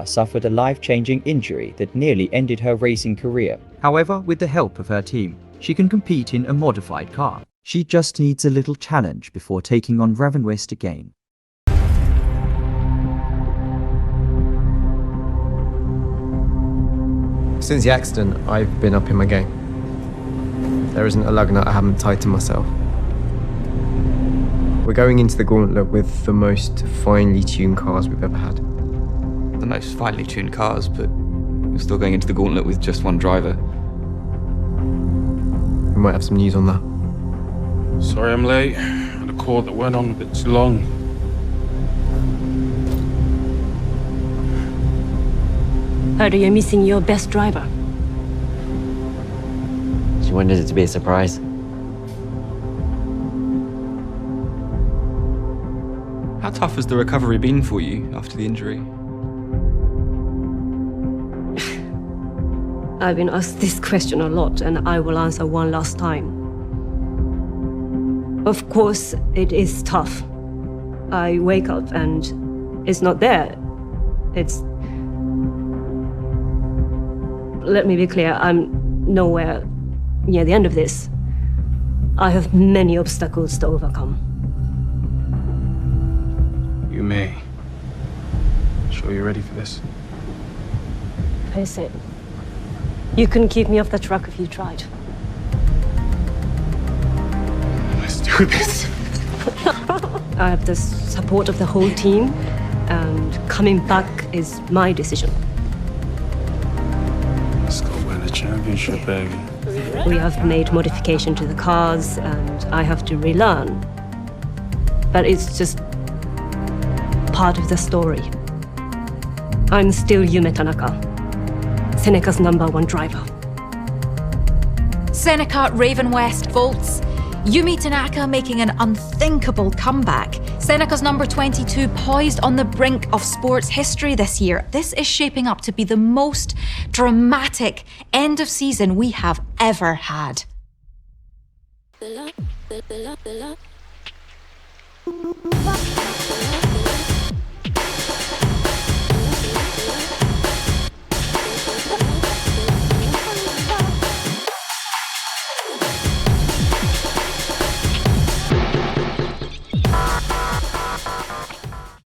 suffered a life-changing injury that nearly ended her racing career. However, with the help of her team, she can compete in a modified car. She just needs a little challenge before taking on Raven West again. Since the accident, I've been up in my game. There isn't a lug nut I haven't tied to myself. We're going into the Gauntlet with the most finely tuned cars we've ever had. The most finely tuned cars, but you're still going into the Gauntlet with just one driver. We might have some news on that. Sorry I'm late. Had a call that went on a bit too long. Heard you're missing your best driver. She wanted it to be a surprise. How tough has the recovery been for you after the injury? I've been asked this question a lot, and I will answer one last time. Of course, it is tough. I wake up and it's not there. It's... Let me be clear, I'm nowhere near the end of this. I have many obstacles to overcome. Yume, sure you're ready for this? Face it. You couldn't keep me off the track if you tried. Let's do this. I have the support of the whole team, and coming back is my decision. Let's go win a championship, baby. We have made modification to the cars, and I have to relearn. But it's just part of the story. I'm still Yume Tanaka, Seneca's #1 driver. Seneca, Raven West, Volts. Yume Tanaka making an unthinkable comeback. Seneca's number 22 poised on the brink of sports history this year. This is shaping up to be the most dramatic end of season we have ever had. The